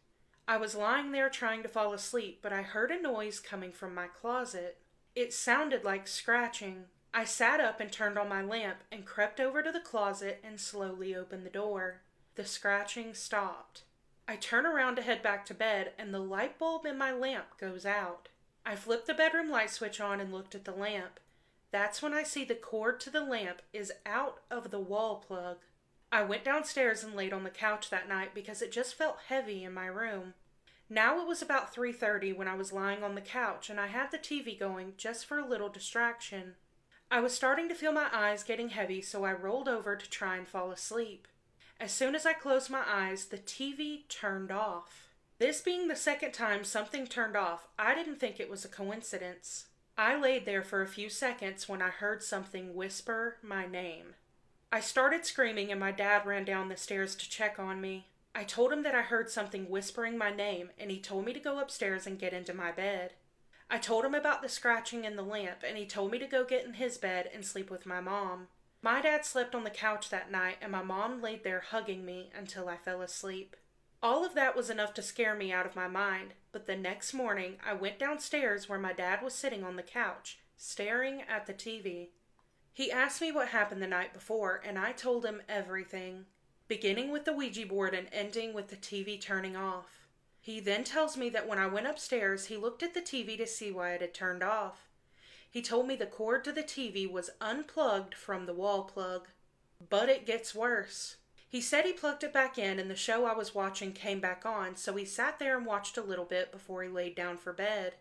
I was lying there trying to fall asleep, but I heard a noise coming from my closet. It sounded like scratching. I sat up and turned on my lamp and crept over to the closet and slowly opened the door. The scratching stopped. I turn around to head back to bed and the light bulb in my lamp goes out. I flipped the bedroom light switch on and looked at the lamp. That's when I see the cord to the lamp is out of the wall plug. I went downstairs and laid on the couch that night because it just felt heavy in my room. Now it was about 3:30 when I was lying on the couch and I had the TV going just for a little distraction. I was starting to feel my eyes getting heavy, so I rolled over to try and fall asleep. As soon as I closed my eyes, the TV turned off. This being the second time something turned off, I didn't think it was a coincidence. I laid there for a few seconds when I heard something whisper my name. I started screaming and my dad ran down the stairs to check on me. I told him that I heard something whispering my name and he told me to go upstairs and get into my bed. I told him about the scratching in the lamp and he told me to go get in his bed and sleep with my mom. My dad slept on the couch that night and my mom laid there hugging me until I fell asleep. All of that was enough to scare me out of my mind, but the next morning I went downstairs where my dad was sitting on the couch, staring at the TV. He asked me what happened the night before and I told him everything, beginning with the Ouija board and ending with the TV turning off. He then tells me that when I went upstairs, he looked at the TV to see why it had turned off. He told me the cord to the TV was unplugged from the wall plug. But it gets worse. He said he plugged it back in and the show I was watching came back on, so he sat there and watched a little bit before he laid down for bed.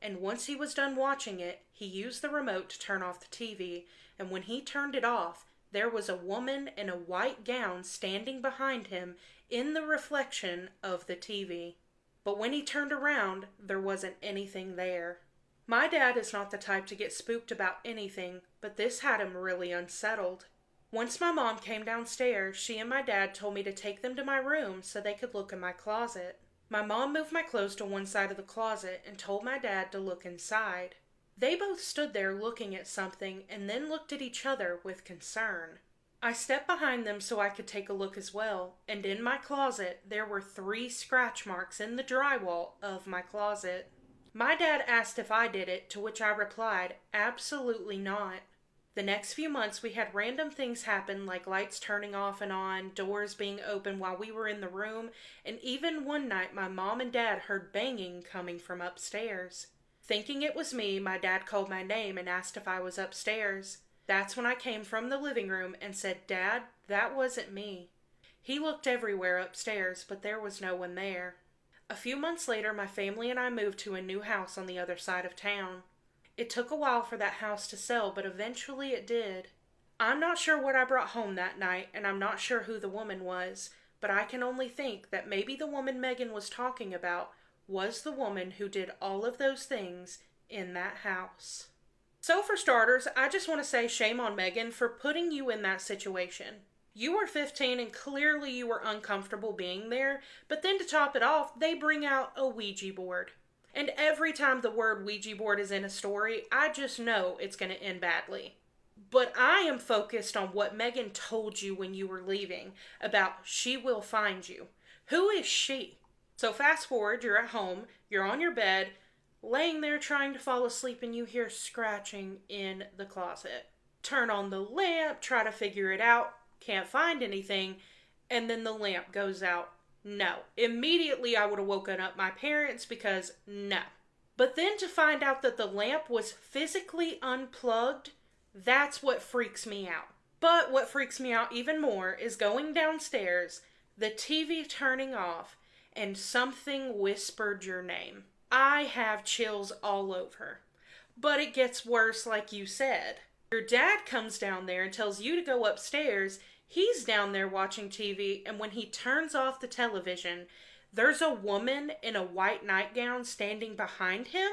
And once he was done watching it, he used the remote to turn off the TV, and when he turned it off, there was a woman in a white gown standing behind him in the reflection of the TV. But when he turned around, there wasn't anything there. My dad is not the type to get spooked about anything, but this had him really unsettled. Once my mom came downstairs, she and my dad told me to take them to my room so they could look in my closet. My mom moved my clothes to one side of the closet and told my dad to look inside. They both stood there looking at something and then looked at each other with concern. I stepped behind them so I could take a look as well, and in my closet there were 3 scratch marks in the drywall of my closet. My dad asked if I did it, to which I replied, absolutely not. The next few months, we had random things happen, like lights turning off and on, doors being open while we were in the room, and even one night my mom and dad heard banging coming from upstairs. Thinking it was me, my dad called my name and asked if I was upstairs. That's when I came from the living room and said, "Dad, that wasn't me." He looked everywhere upstairs, but there was no one there. A few months later, my family and I moved to a new house on the other side of town. It took a while for that house to sell, but eventually it did. I'm not sure what I brought home that night, and I'm not sure who the woman was, but I can only think that maybe the woman Megan was talking about was the woman who did all of those things in that house. So for starters, I just want to say shame on Megan for putting you in that situation. You were 15 and clearly you were uncomfortable being there, but then to top it off, they bring out a Ouija board. And every time the word Ouija board is in a story, I just know it's going to end badly. But I am focused on what Megan told you when you were leaving about she will find you. Who is she? So fast forward, you're at home, you're on your bed, laying there trying to fall asleep, and you hear scratching in the closet. Turn on the lamp, try to figure it out, can't find anything, and then the lamp goes out. No. Immediately I would have woken up my parents because no. But then to find out that the lamp was physically unplugged, that's what freaks me out. But what freaks me out even more is going downstairs, the TV turning off, and something whispered your name. I have chills all over. But it gets worse, like you said. Your dad comes down there and tells you to go upstairs. He's down there watching TV, and when he turns off the television, there's a woman in a white nightgown standing behind him?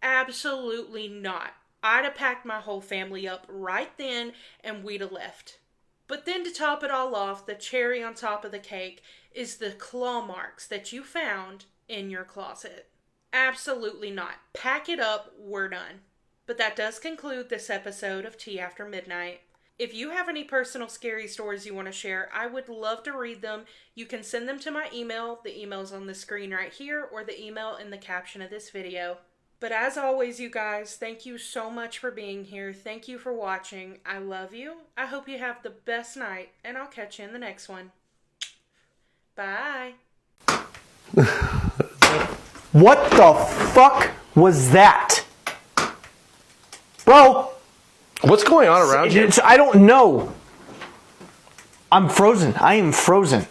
Absolutely not. I'd have packed my whole family up right then, and we'd have left. But then to top it all off, the cherry on top of the cake is the claw marks that you found in your closet. Absolutely not. Pack it up, we're done. But that does conclude this episode of Tea After Midnight. If you have any personal scary stories you want to share, I would love to read them. You can send them to my email. The email's on the screen right here, or the email in the caption of this video. But as always, you guys, thank you so much for being here. Thank you for watching. I love you. I hope you have the best night, and I'll catch you in the next one. Bye. What the fuck was that? Bro! What's going on around you? I don't know. I'm frozen. I am frozen.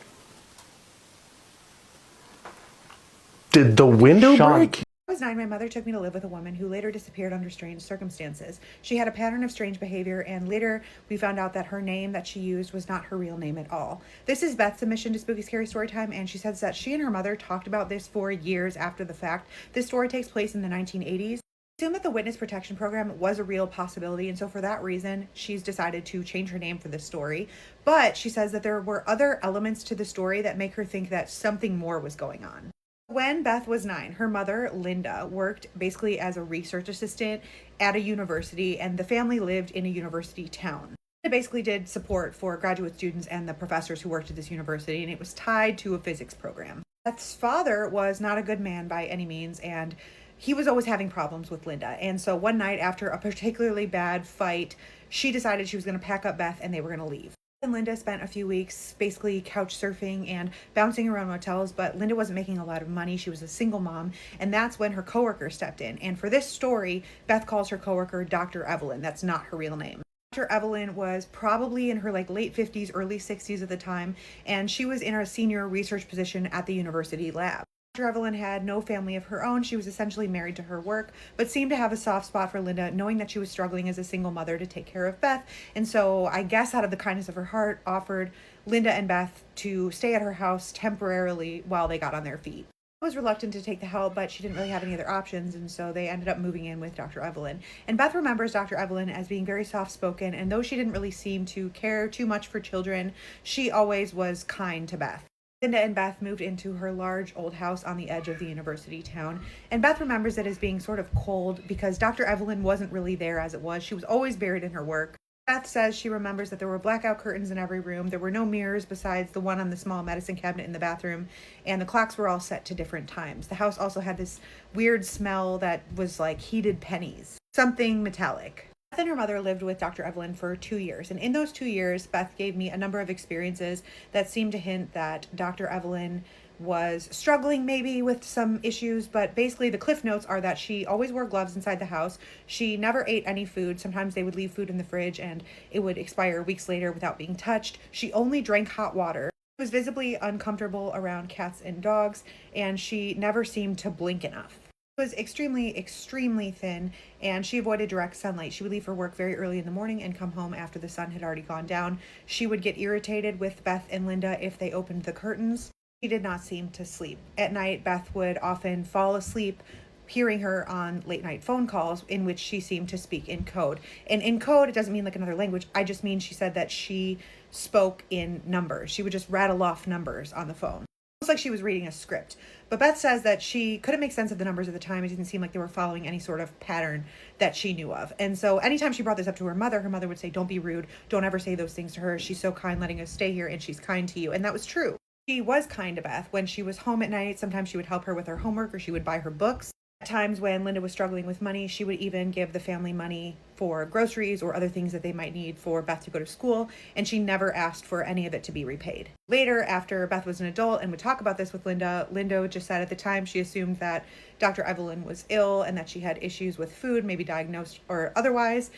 Did the window Sean. break? I was 9, my mother took me to live with a woman who later disappeared under strange circumstances. She had a pattern of strange behavior, and later we found out that her name that she used was not her real name at all. This is Beth's submission to Spooky Scary Storytime, and she says that she and her mother talked about this for years after the fact. This story takes place in the 1980s. Assume that the witness protection program was a real possibility, and so for that reason she's decided to change her name for this story. But she says that there were other elements to the story that make her think that something more was going on. When Beth was 9, her mother, Linda, worked basically as a research assistant at a university, and the family lived in a university town. It basically did support for graduate students and the professors who worked at this university, and it was tied to a physics program. Beth's father was not a good man by any means, and he was always having problems with Linda. And so one night after a particularly bad fight, she decided she was going to pack up Beth and they were going to leave. And Linda spent a few weeks basically couch surfing and bouncing around motels, but Linda wasn't making a lot of money. She was a single mom, and that's when her coworker stepped in. And for this story, Beth calls her coworker Dr. Evelyn. That's not her real name. Dr. Evelyn was probably in her late 50s, early 60s at the time, and she was in a senior research position at the university lab. Dr. Evelyn had no family of her own. She was essentially married to her work, but seemed to have a soft spot for Linda, knowing that she was struggling as a single mother to take care of Beth. And so I guess out of the kindness of her heart, offered Linda and Beth to stay at her house temporarily while they got on their feet. I was reluctant to take the help, but she didn't really have any other options, and so they ended up moving in with Dr. Evelyn. And Beth remembers Dr. Evelyn as being very soft-spoken, and though she didn't really seem to care too much for children, she always was kind to Beth. Linda and Beth moved into her large old house on the edge of the university town, and Beth remembers it as being sort of cold because Dr. Evelyn wasn't really there as it was. She was always buried in her work. Beth says she remembers that there were blackout curtains in every room. There were no mirrors besides the one on the small medicine cabinet in the bathroom, and the clocks were all set to different times. The house also had this weird smell that was like heated pennies, something metallic. Beth and her mother lived with Dr. Evelyn for 2 years, and in those 2 years, Beth gave me a number of experiences that seemed to hint that Dr. Evelyn was struggling maybe with some issues, but basically the cliff notes are that she always wore gloves inside the house. She never ate any food. Sometimes they would leave food in the fridge and it would expire weeks later without being touched. She only drank hot water. She was visibly uncomfortable around cats and dogs, and she never seemed to blink enough. She was extremely thin, and she avoided direct sunlight. She would leave for work very early in the morning and come home after the sun had already gone down. She would get irritated with Beth and Linda if they opened the curtains. She did not seem to sleep. At night, Beth would often fall asleep hearing her on late night phone calls in which she seemed to speak in code. And in code, it doesn't mean like another language. I just mean she said that she spoke in numbers. She would just rattle off numbers on the phone. Almost like she was reading a script. But Beth says that she couldn't make sense of the numbers at the time. It didn't seem like they were following any sort of pattern that she knew of. And so anytime she brought this up to her mother would say, don't be rude. Don't ever say those things to her. She's so kind letting us stay here, and she's kind to you. And that was true. She was kind to Beth. When she was home at night, sometimes she would help her with her homework or she would buy her books. At times when Linda was struggling with money, she would even give the family money for groceries or other things that they might need for Beth to go to school, and she never asked for any of it to be repaid. Later, after Beth was an adult and would talk about this with Linda just said at the time she assumed that Dr. Evelyn was ill and that she had issues with food, maybe diagnosed or otherwise,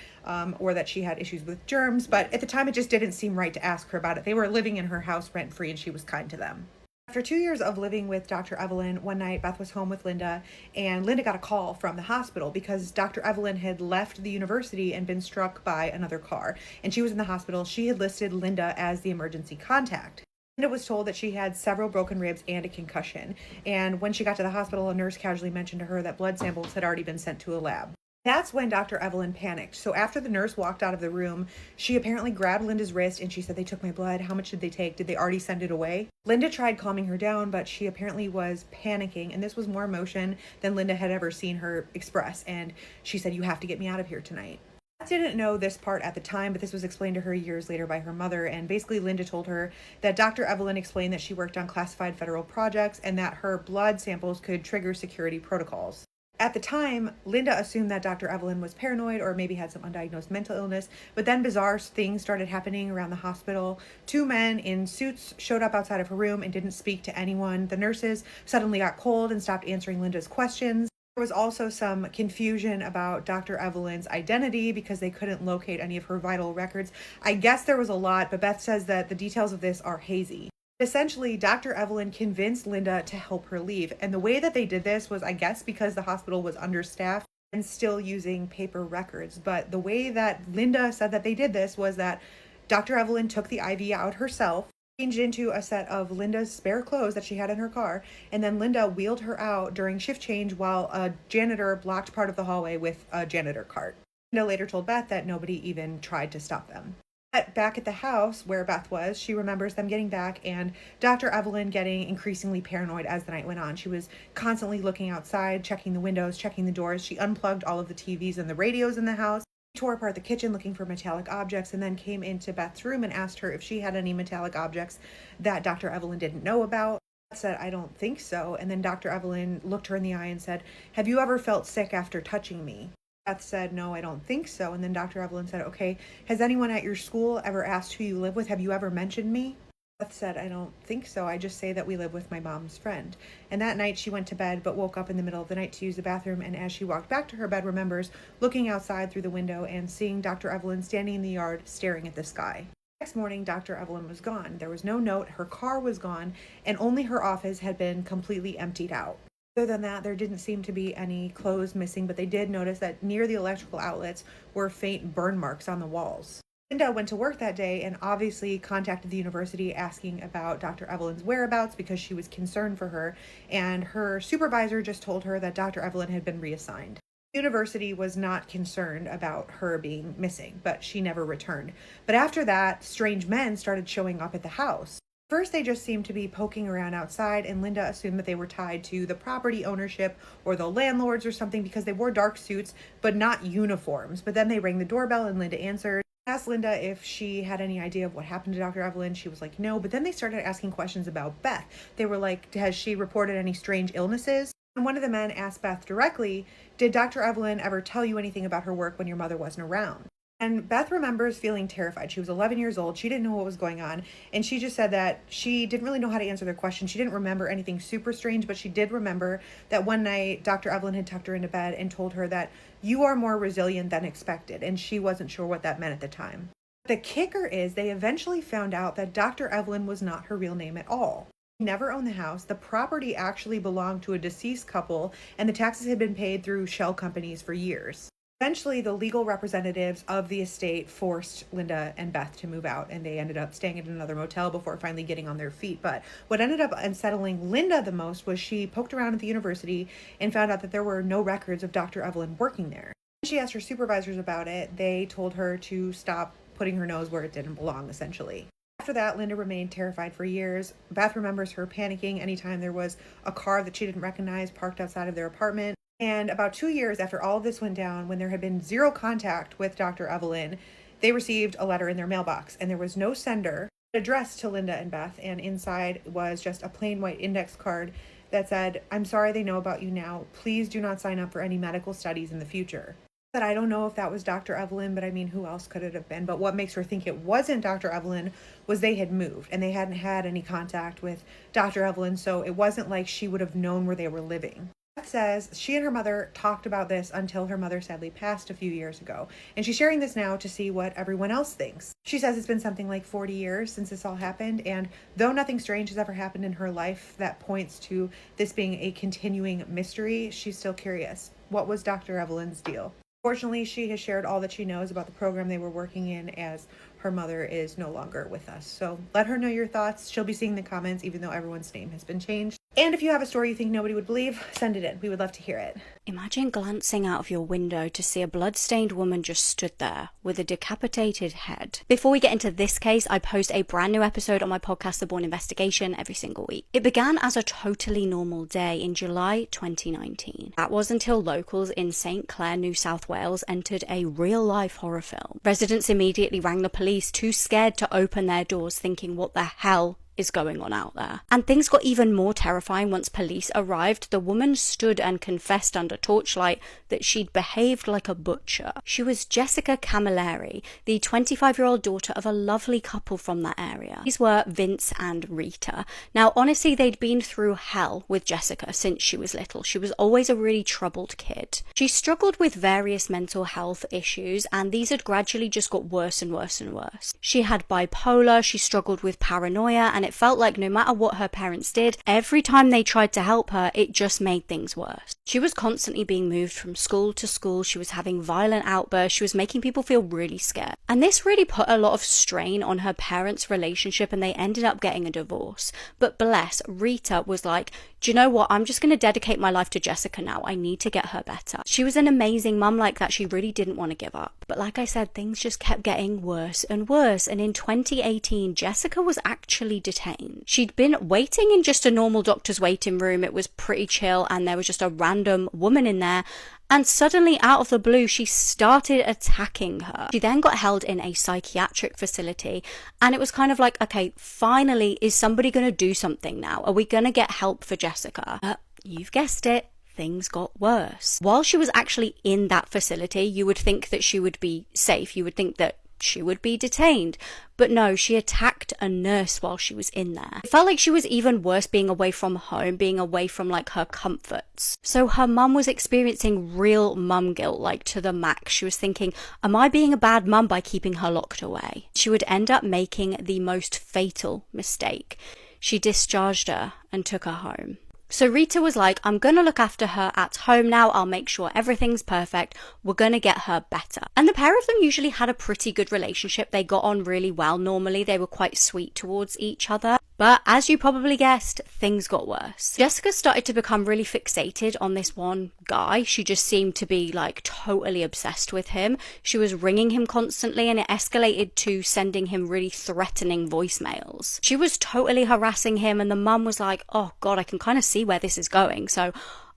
or that she had issues with germs, but at the time it just didn't seem right to ask her about it. They were living in her house rent-free and she was kind to them. After 2 years of living with Dr. Evelyn, one night Beth was home with Linda, and Linda got a call from the hospital because Dr. Evelyn had left the university and been struck by another car, and she was in the hospital. She had listed Linda as the emergency contact. Linda was told that she had several broken ribs and a concussion, and when she got to the hospital, a nurse casually mentioned to her that blood samples had already been sent to a lab. That's when Dr. Evelyn panicked. So after the nurse walked out of the room, she apparently grabbed Linda's wrist and she said, "They took my blood. How much did they take? Did they already send it away?" Linda tried calming her down, but she apparently was panicking, and this was more emotion than Linda had ever seen her express. And she said, "You have to get me out of here tonight." I didn't know this part at the time, but this was explained to her years later by her mother. And basically, Linda told her that Dr. Evelyn explained that she worked on classified federal projects and that her blood samples could trigger security protocols. At the time, Linda assumed that Dr. Evelyn was paranoid or maybe had some undiagnosed mental illness, but then bizarre things started happening around the hospital. 2 men in suits showed up outside of her room and didn't speak to anyone. The nurses suddenly got cold and stopped answering Linda's questions. There was also some confusion about Dr. Evelyn's identity because they couldn't locate any of her vital records. I guess there was a lot, but Beth says that the details of this are hazy. Essentially, Dr. Evelyn convinced Linda to help her leave. And the way that they did this was, I guess, because the hospital was understaffed and still using paper records. But the way that Linda said that they did this was that Dr. Evelyn took the IV out herself, changed into a set of Linda's spare clothes that she had in her car, and then Linda wheeled her out during shift change while a janitor blocked part of the hallway with a janitor cart. Linda later told Beth that nobody even tried to stop them. Back at the house where Beth was, she remembers them getting back and Dr. Evelyn getting increasingly paranoid as the night went on. She was constantly looking outside, checking the windows, checking the doors. She unplugged all of the TVs and the radios in the house, tore apart the kitchen looking for metallic objects, and then came into Beth's room and asked her if she had any metallic objects that Dr. Evelyn didn't know about. Beth said, "I don't think so." And then Dr. Evelyn looked her in the eye and said, "Have you ever felt sick after touching me?" Beth said, "No, I don't think so." And then Dr. Evelyn said, "Okay, has anyone at your school ever asked who you live with? Have you ever mentioned me?" Beth said, "I don't think so. I just say that we live with my mom's friend." And that night she went to bed, but woke up in the middle of the night to use the bathroom. And as she walked back to her bed, remembers looking outside through the window and seeing Dr. Evelyn standing in the yard staring at the sky. Next morning, Dr. Evelyn was gone. There was no note, her car was gone, and only her office had been completely emptied out. Other than that, there didn't seem to be any clothes missing, but they did notice that near the electrical outlets were faint burn marks on the walls. Linda went to work that day and obviously contacted the university asking about Dr. Evelyn's whereabouts because she was concerned for her, and her supervisor just told her that Dr. Evelyn had been reassigned. The university was not concerned about her being missing, but she never returned. But after that, strange men started showing up at the house. First, they just seemed to be poking around outside, and Linda assumed that they were tied to the property ownership or the landlords or something because they wore dark suits, but not uniforms. But then they rang the doorbell and Linda answered. I asked Linda if she had any idea of what happened to Dr. Evelyn. She was like, no. But then they started asking questions about Beth. They were like, has she reported any strange illnesses? And one of the men asked Beth directly, "Did Dr. Evelyn ever tell you anything about her work when your mother wasn't around?" And Beth remembers feeling terrified. She was 11 years old. She didn't know what was going on. And she just said that she didn't really know how to answer their question. She didn't remember anything super strange, but she did remember that one night Dr. Evelyn had tucked her into bed and told her that you are more resilient than expected. And she wasn't sure what that meant at the time. The kicker is they eventually found out that Dr. Evelyn was not her real name at all. She never owned the house. The property actually belonged to a deceased couple, and the taxes had been paid through shell companies for years. Eventually, the legal representatives of the estate forced Linda and Beth to move out, and they ended up staying in another motel before finally getting on their feet. But what ended up unsettling Linda the most was she poked around at the university and found out that there were no records of Dr. Evelyn working there. When she asked her supervisors about it, they told her to stop putting her nose where it didn't belong, essentially. After that, Linda remained terrified for years. Beth remembers her panicking anytime there was a car that she didn't recognize parked outside of their apartment. And about 2 years after all of this went down, when there had been zero contact with Dr. Evelyn, they received a letter in their mailbox, and there was no sender addressed to Linda and Beth, and inside was just a plain white index card that said, "I'm sorry they know about you now. Please do not sign up for any medical studies in the future." But I don't know if that was Dr. Evelyn, but I mean, who else could it have been? But what makes her think it wasn't Dr. Evelyn was they had moved, and they hadn't had any contact with Dr. Evelyn, so it wasn't like she would have known where they were living. Beth says she and her mother talked about this until her mother sadly passed a few years ago, and she's sharing this now to see what everyone else thinks. She says it's been something like 40 years since this all happened, and though nothing strange has ever happened in her life that points to this being a continuing mystery, she's still curious. What was Dr. Evelyn's deal? Fortunately, she has shared all that she knows about the program they were working in, as her mother is no longer with us. So let her know your thoughts. She'll be seeing the comments, even though everyone's name has been changed. And if you have a story you think nobody would believe, send it in. We would love to hear it. Imagine glancing out of your window to see a blood-stained woman just stood there with a decapitated head. Before we get into this case, I post a brand new episode on my podcast, The Bourne Investigation, every single week. It began as a totally normal day in July 2019. That was until locals in St. Clair, New South Wales entered a real-life horror film. Residents immediately rang the police, too scared to open their doors, thinking, what the hell is going on out there? And things got even more terrifying once police arrived. The woman stood and confessed under torchlight that she'd behaved like a butcher. She was Jessica Camilleri, the 25-year-old daughter of a lovely couple from that area. These were Vince and Rita. Now, honestly, they'd been through hell with Jessica since she was little. She was always a really troubled kid. She struggled with various mental health issues, and these had gradually just got worse and worse and worse. She had bipolar, she struggled with paranoia, and it felt like no matter what her parents did, every time they tried to help her, it just made things worse. She was constantly being moved from school to school. She was having violent outbursts. She was making people feel really scared. And this really put a lot of strain on her parents' relationship, and they ended up getting a divorce. But bless, Rita was like, do you know what? I'm just going to dedicate my life to Jessica now. I need to get her better. She was an amazing mum like that. She really didn't want to give up. But like I said, things just kept getting worse and worse. And in 2018, Jessica was actually detained. She'd been waiting in just a normal doctor's waiting room. It was pretty chill, and there was just a random woman in there. And suddenly, out of the blue, she started attacking her. She then got held in a psychiatric facility, and it was kind of like, okay, finally, is somebody going to do something now? Are we going to get help for Jessica? You've guessed it. Things got worse. While she was actually in that facility, you would think that she would be safe. You would think that she would be detained. But no, she attacked a nurse while she was in there. It felt like she was even worse being away from home, being away from like her comforts. So her mum was experiencing real mum guilt, like to the max. She was thinking, am I being a bad mum by keeping her locked away? She would end up making the most fatal mistake. She discharged her and took her home. So Rita was like, I'm going to look after her at home now. I'll make sure everything's perfect. We're going to get her better. And the pair of them usually had a pretty good relationship. They got on really well. Normally, they were quite sweet towards each other. But as you probably guessed, things got worse. Jessica started to become really fixated on this one guy. She just seemed to be like totally obsessed with him. She was ringing him constantly, and it escalated to sending him really threatening voicemails. She was totally harassing him, and the mum was like, oh God, I can kind of see where this is going. So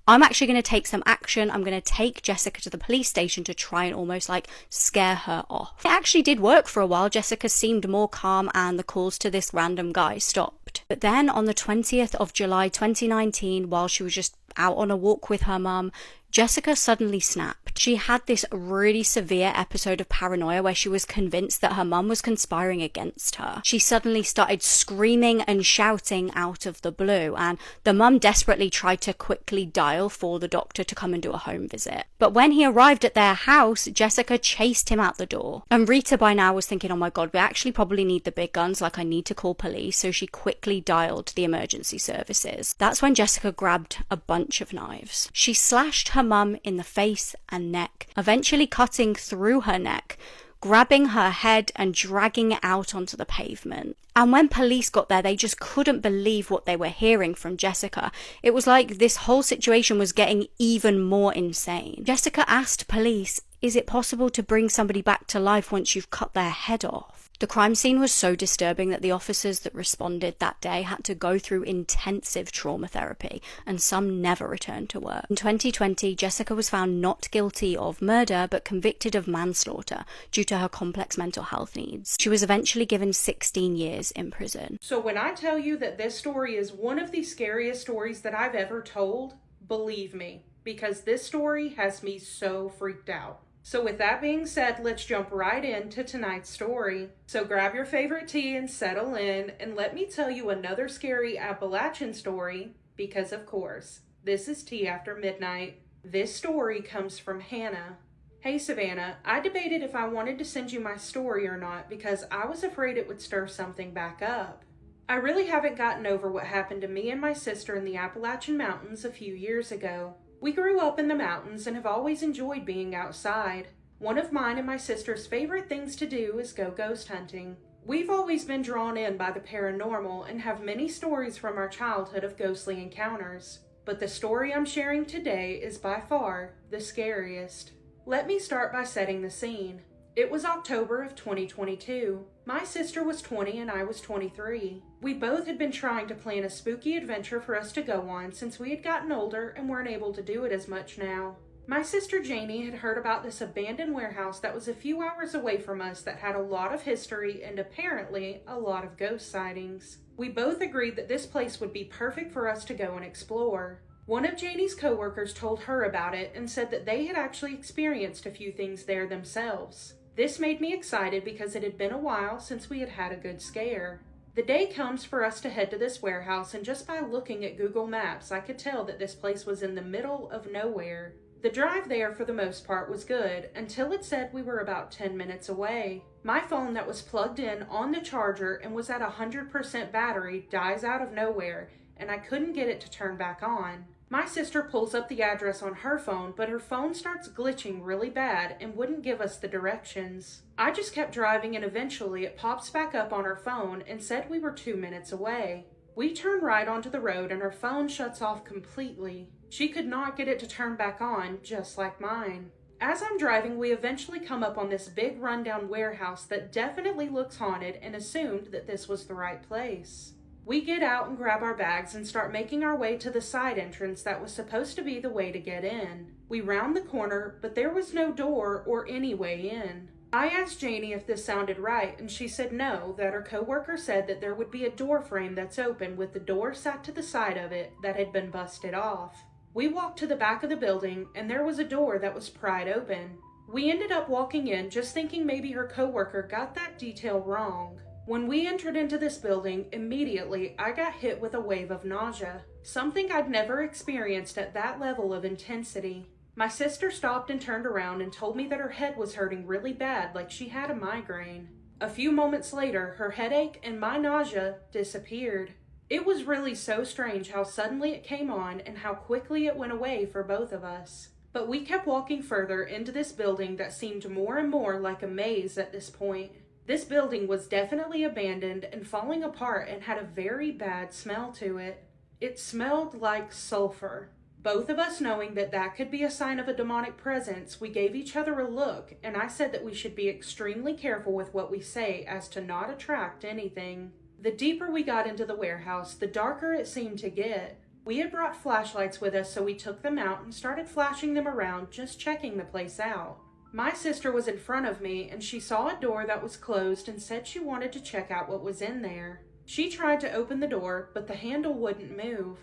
I'm actually going to take some action. I'm going to take Jessica to the police station to try and almost like scare her off. It actually did work for a while. Jessica seemed more calm, and the calls to this random guy stopped. But then on the 20th of July 2019, while she was just out on a walk with her mum, Jessica suddenly snapped. She had this really severe episode of paranoia where she was convinced that her mum was conspiring against her. She suddenly started screaming and shouting out of the blue, and the mum desperately tried to quickly dial for the doctor to come and do a home visit. But when he arrived at their house, Jessica chased him out the door. And Rita by now was thinking, oh my god, we actually probably need the big guns, like I need to call police, so she quickly dialed the emergency services. That's when Jessica grabbed a bunch of knives. She slashed her mum in the face and neck, eventually cutting through her neck, grabbing her head and dragging it out onto the pavement. And when police got there, they just couldn't believe what they were hearing from Jessica. It was like this whole situation was getting even more insane. Jessica asked police, is it possible to bring somebody back to life once you've cut their head off? The crime scene was so disturbing that the officers that responded that day had to go through intensive trauma therapy, and some never returned to work. In 2020, Jessica was found not guilty of murder, but convicted of manslaughter due to her complex mental health needs. She was eventually given 16 years in prison. So when I tell you that this story is one of the scariest stories that I've ever told, believe me, because this story has me so freaked out. So with that being said, let's jump right into tonight's story. So grab your favorite tea and settle in, and let me tell you another scary Appalachian story, because of course, this is Tea After Midnight. This story comes from Hannah. Hey Savannah, I debated if I wanted to send you my story or not because I was afraid it would stir something back up. I really haven't gotten over what happened to me and my sister in the Appalachian Mountains a few years ago. We grew up in the mountains and have always enjoyed being outside. One of mine and my sister's favorite things to do is go ghost hunting. We've always been drawn in by the paranormal and have many stories from our childhood of ghostly encounters. But the story I'm sharing today is by far the scariest. Let me start by setting the scene. It was October of 2022. My sister was 20 and I was 23. We both had been trying to plan a spooky adventure for us to go on since we had gotten older and weren't able to do it as much now. My sister Janie had heard about this abandoned warehouse that was a few hours away from us that had a lot of history and apparently a lot of ghost sightings. We both agreed that this place would be perfect for us to go and explore. One of Janie's coworkers told her about it and said that they had actually experienced a few things there themselves. This made me excited because it had been a while since we had had a good scare. The day comes for us to head to this warehouse, and just by looking at Google Maps, I could tell that this place was in the middle of nowhere. The drive there for the most part was good until it said we were about 10 minutes away. My phone that was plugged in on the charger and was at 100% battery dies out of nowhere, and I couldn't get it to turn back on. My sister pulls up the address on her phone, but her phone starts glitching really bad and wouldn't give us the directions. I just kept driving and eventually it pops back up on her phone and said we were 2 minutes away. We turn right onto the road and her phone shuts off completely. She could not get it to turn back on, just like mine. As I'm driving, we eventually come up on this big rundown warehouse that definitely looks haunted and assumed that this was the right place. We get out and grab our bags and start making our way to the side entrance that was supposed to be the way to get in. We round the corner, but there was no door or any way in. I asked Janie if this sounded right, and she said no, that her coworker said that there would be a door frame that's open with the door sat to the side of it that had been busted off. We walked to the back of the building, and there was a door that was pried open. We ended up walking in just thinking maybe her coworker got that detail wrong. When we entered into this building, immediately I got hit with a wave of nausea, something I'd never experienced at that level of intensity. My sister stopped and turned around and told me that her head was hurting really bad, like she had a migraine. A few moments later, her headache and my nausea disappeared. It was really so strange how suddenly it came on and how quickly it went away for both of us. But we kept walking further into this building that seemed more and more like a maze at this point. This building was definitely abandoned and falling apart and had a very bad smell to it. It smelled like sulfur. Both of us knowing that that could be a sign of a demonic presence, we gave each other a look, and I said that we should be extremely careful with what we say as to not attract anything. The deeper we got into the warehouse, the darker it seemed to get. We had brought flashlights with us, so we took them out and started flashing them around, just checking the place out. My sister was in front of me, and she saw a door that was closed and said she wanted to check out what was in there. She tried to open the door, but the handle wouldn't move.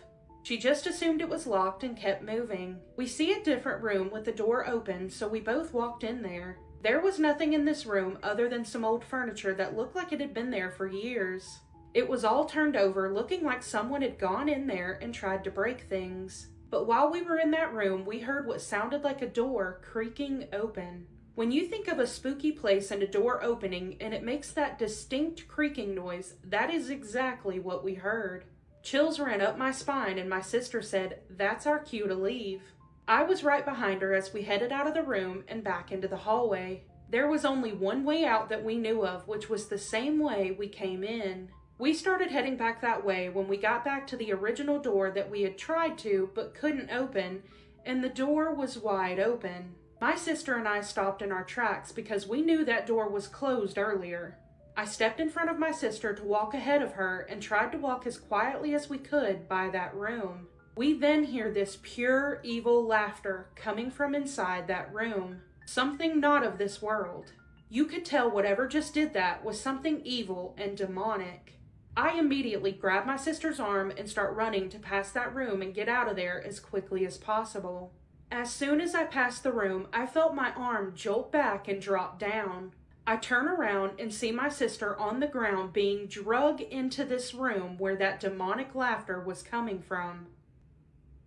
She just assumed it was locked and kept moving. We see a different room with the door open, so we both walked in there. There was nothing in this room other than some old furniture that looked like it had been there for years. It was all turned over, looking like someone had gone in there and tried to break things. But while we were in that room, we heard what sounded like a door creaking open. When you think of a spooky place and a door opening and it makes that distinct creaking noise, that is exactly what we heard. Chills ran up my spine and my sister said, "That's our cue to leave." I was right behind her as we headed out of the room and back into the hallway. There was only one way out that we knew of, which was the same way we came in. We started heading back that way when we got back to the original door that we had tried to but couldn't open, and the door was wide open. My sister and I stopped in our tracks because we knew that door was closed earlier. I stepped in front of my sister to walk ahead of her and tried to walk as quietly as we could by that room. We then hear this pure evil laughter coming from inside that room. Something not of this world. You could tell whatever just did that was something evil and demonic. I immediately grab my sister's arm and start running to pass that room and get out of there as quickly as possible. As soon as I passed the room, I felt my arm jolt back and drop down. I turn around and see my sister on the ground being dragged into this room where that demonic laughter was coming from.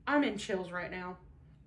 I'm in chills right now.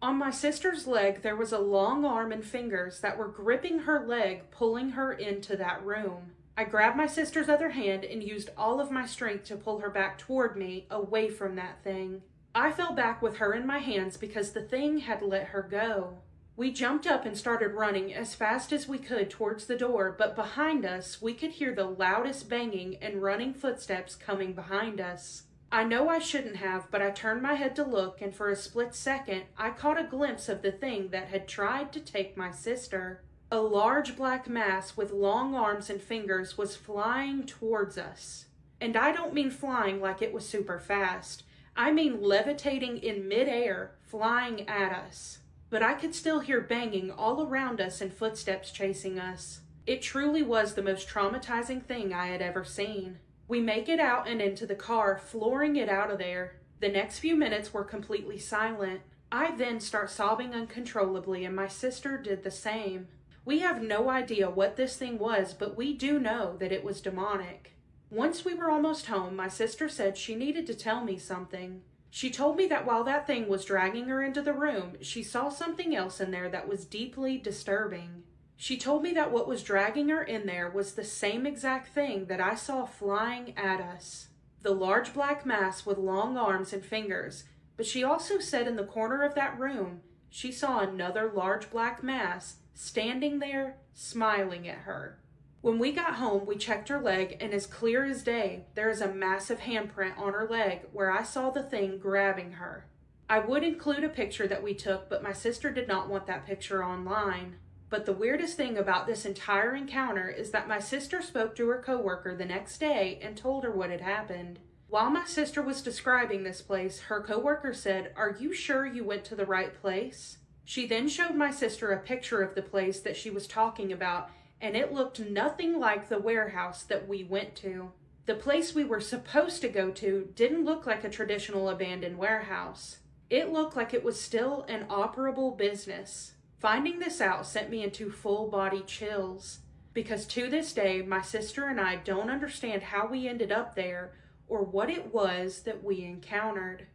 On my sister's leg, there was a long arm and fingers that were gripping her leg, pulling her into that room. I grabbed my sister's other hand and used all of my strength to pull her back toward me, away from that thing. I fell back with her in my hands because the thing had let her go. We jumped up and started running as fast as we could towards the door, but behind us, we could hear the loudest banging and running footsteps coming behind us. I know I shouldn't have, but I turned my head to look, and for a split second, I caught a glimpse of the thing that had tried to take my sister. A large black mass with long arms and fingers was flying towards us. And I don't mean flying like it was super fast. I mean levitating in midair, flying at us. But I could still hear banging all around us and footsteps chasing us. It truly was the most traumatizing thing I had ever seen. We make it out and into the car, flooring it out of there. The next few minutes were completely silent. I then start sobbing uncontrollably, and my sister did the same. We have no idea what this thing was, but we do know that it was demonic. Once we were almost home, my sister said she needed to tell me something. She told me that while that thing was dragging her into the room, she saw something else in there that was deeply disturbing. She told me that what was dragging her in there was the same exact thing that I saw flying at us. The large black mass with long arms and fingers, but she also said in the corner of that room, she saw another large black mass standing there, smiling at her. When we got home, we checked her leg, and as clear as day, there is a massive handprint on her leg where I saw the thing grabbing her. I would include a picture that we took, but my sister did not want that picture online. But the weirdest thing about this entire encounter is that my sister spoke to her coworker the next day and told her what had happened. While my sister was describing this place, her coworker said, "Are you sure you went to the right place?" She then showed my sister a picture of the place that she was talking about, and it looked nothing like the warehouse that we went to. The place we were supposed to go to didn't look like a traditional abandoned warehouse. It looked like it was still an operable business. Finding this out sent me into full-body chills, because to this day, my sister and I don't understand how we ended up there or what it was that we encountered.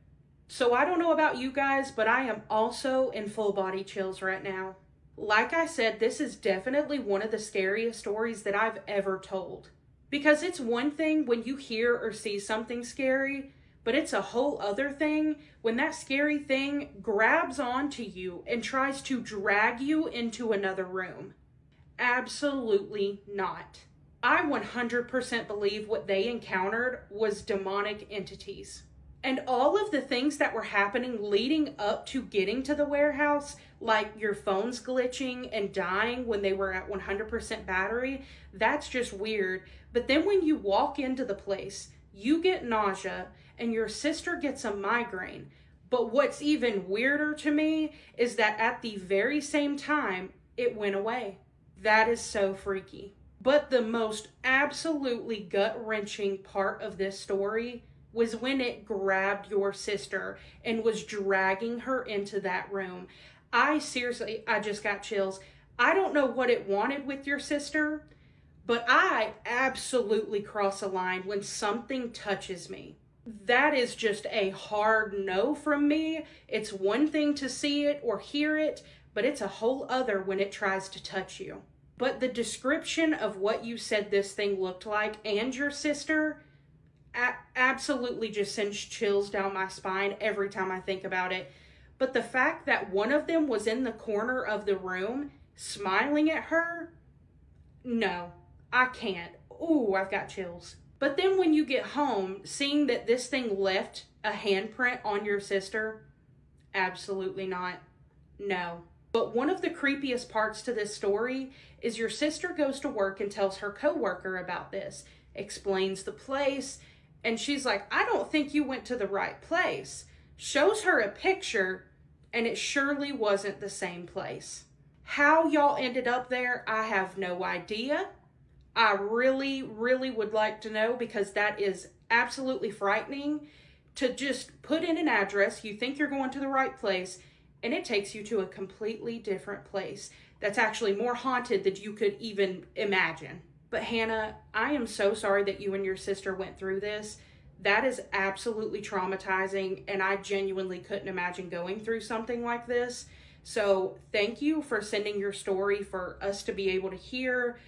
So I don't know about you guys, but I am also in full-body chills right now. Like I said, this is definitely one of the scariest stories that I've ever told. Because it's one thing when you hear or see something scary, but it's a whole other thing when that scary thing grabs onto you and tries to drag you into another room. Absolutely not. I 100% believe what they encountered was demonic entities. And all of the things that were happening leading up to getting to the warehouse, like your phones glitching and dying when they were at 100% battery, that's just weird. But then when you walk into the place, you get nausea and your sister gets a migraine. But what's even weirder to me is that at the very same time, it went away. That is so freaky. But the most absolutely gut-wrenching part of this story was when it grabbed your sister and was dragging her into that room. I just got chills. I don't know what it wanted with your sister, but I absolutely cross a line when something touches me. That is just a hard no from me. It's one thing to see it or hear it, but it's a whole other when it tries to touch you. But the description of what you said this thing looked like and your sister absolutely just sends chills down my spine every time I think about it. But the fact that one of them was in the corner of the room smiling at her, no, I can't. Ooh, I've got chills. But then when you get home, seeing that this thing left a handprint on your sister, absolutely not. No. But one of the creepiest parts to this story is your sister goes to work and tells her coworker about this, explains the place, and she's like, I don't think you went to the right place. Shows her a picture, and it surely wasn't the same place. How y'all ended up there, I have no idea. I really, really would like to know, because that is absolutely frightening to just put in an address. You think you're going to the right place, and it takes you to a completely different place that's actually more haunted than you could even imagine. But Hannah, I am so sorry that you and your sister went through this. That is absolutely traumatizing, and I genuinely couldn't imagine going through something like this. So thank you for sending your story for us to be able to hear,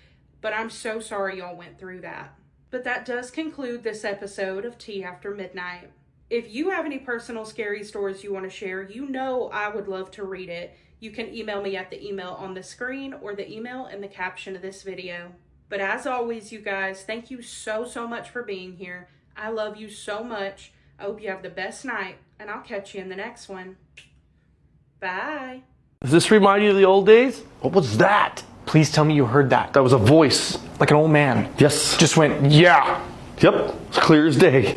but I'm so sorry y'all went through that. But that does conclude this episode of Tea After Midnight. If you have any personal scary stories you want to share, you know I would love to read it. You can email me at the email on the screen or the email in the caption of this video. But as always, you guys, thank you so much for being here. I love you so much. I hope you have the best night, and I'll catch you in the next one. Bye. Does this remind you of the old days? What was that? Please tell me you heard that. That was a voice. Like an old man. Yes. Just went, yeah. Yep. It's clear as day.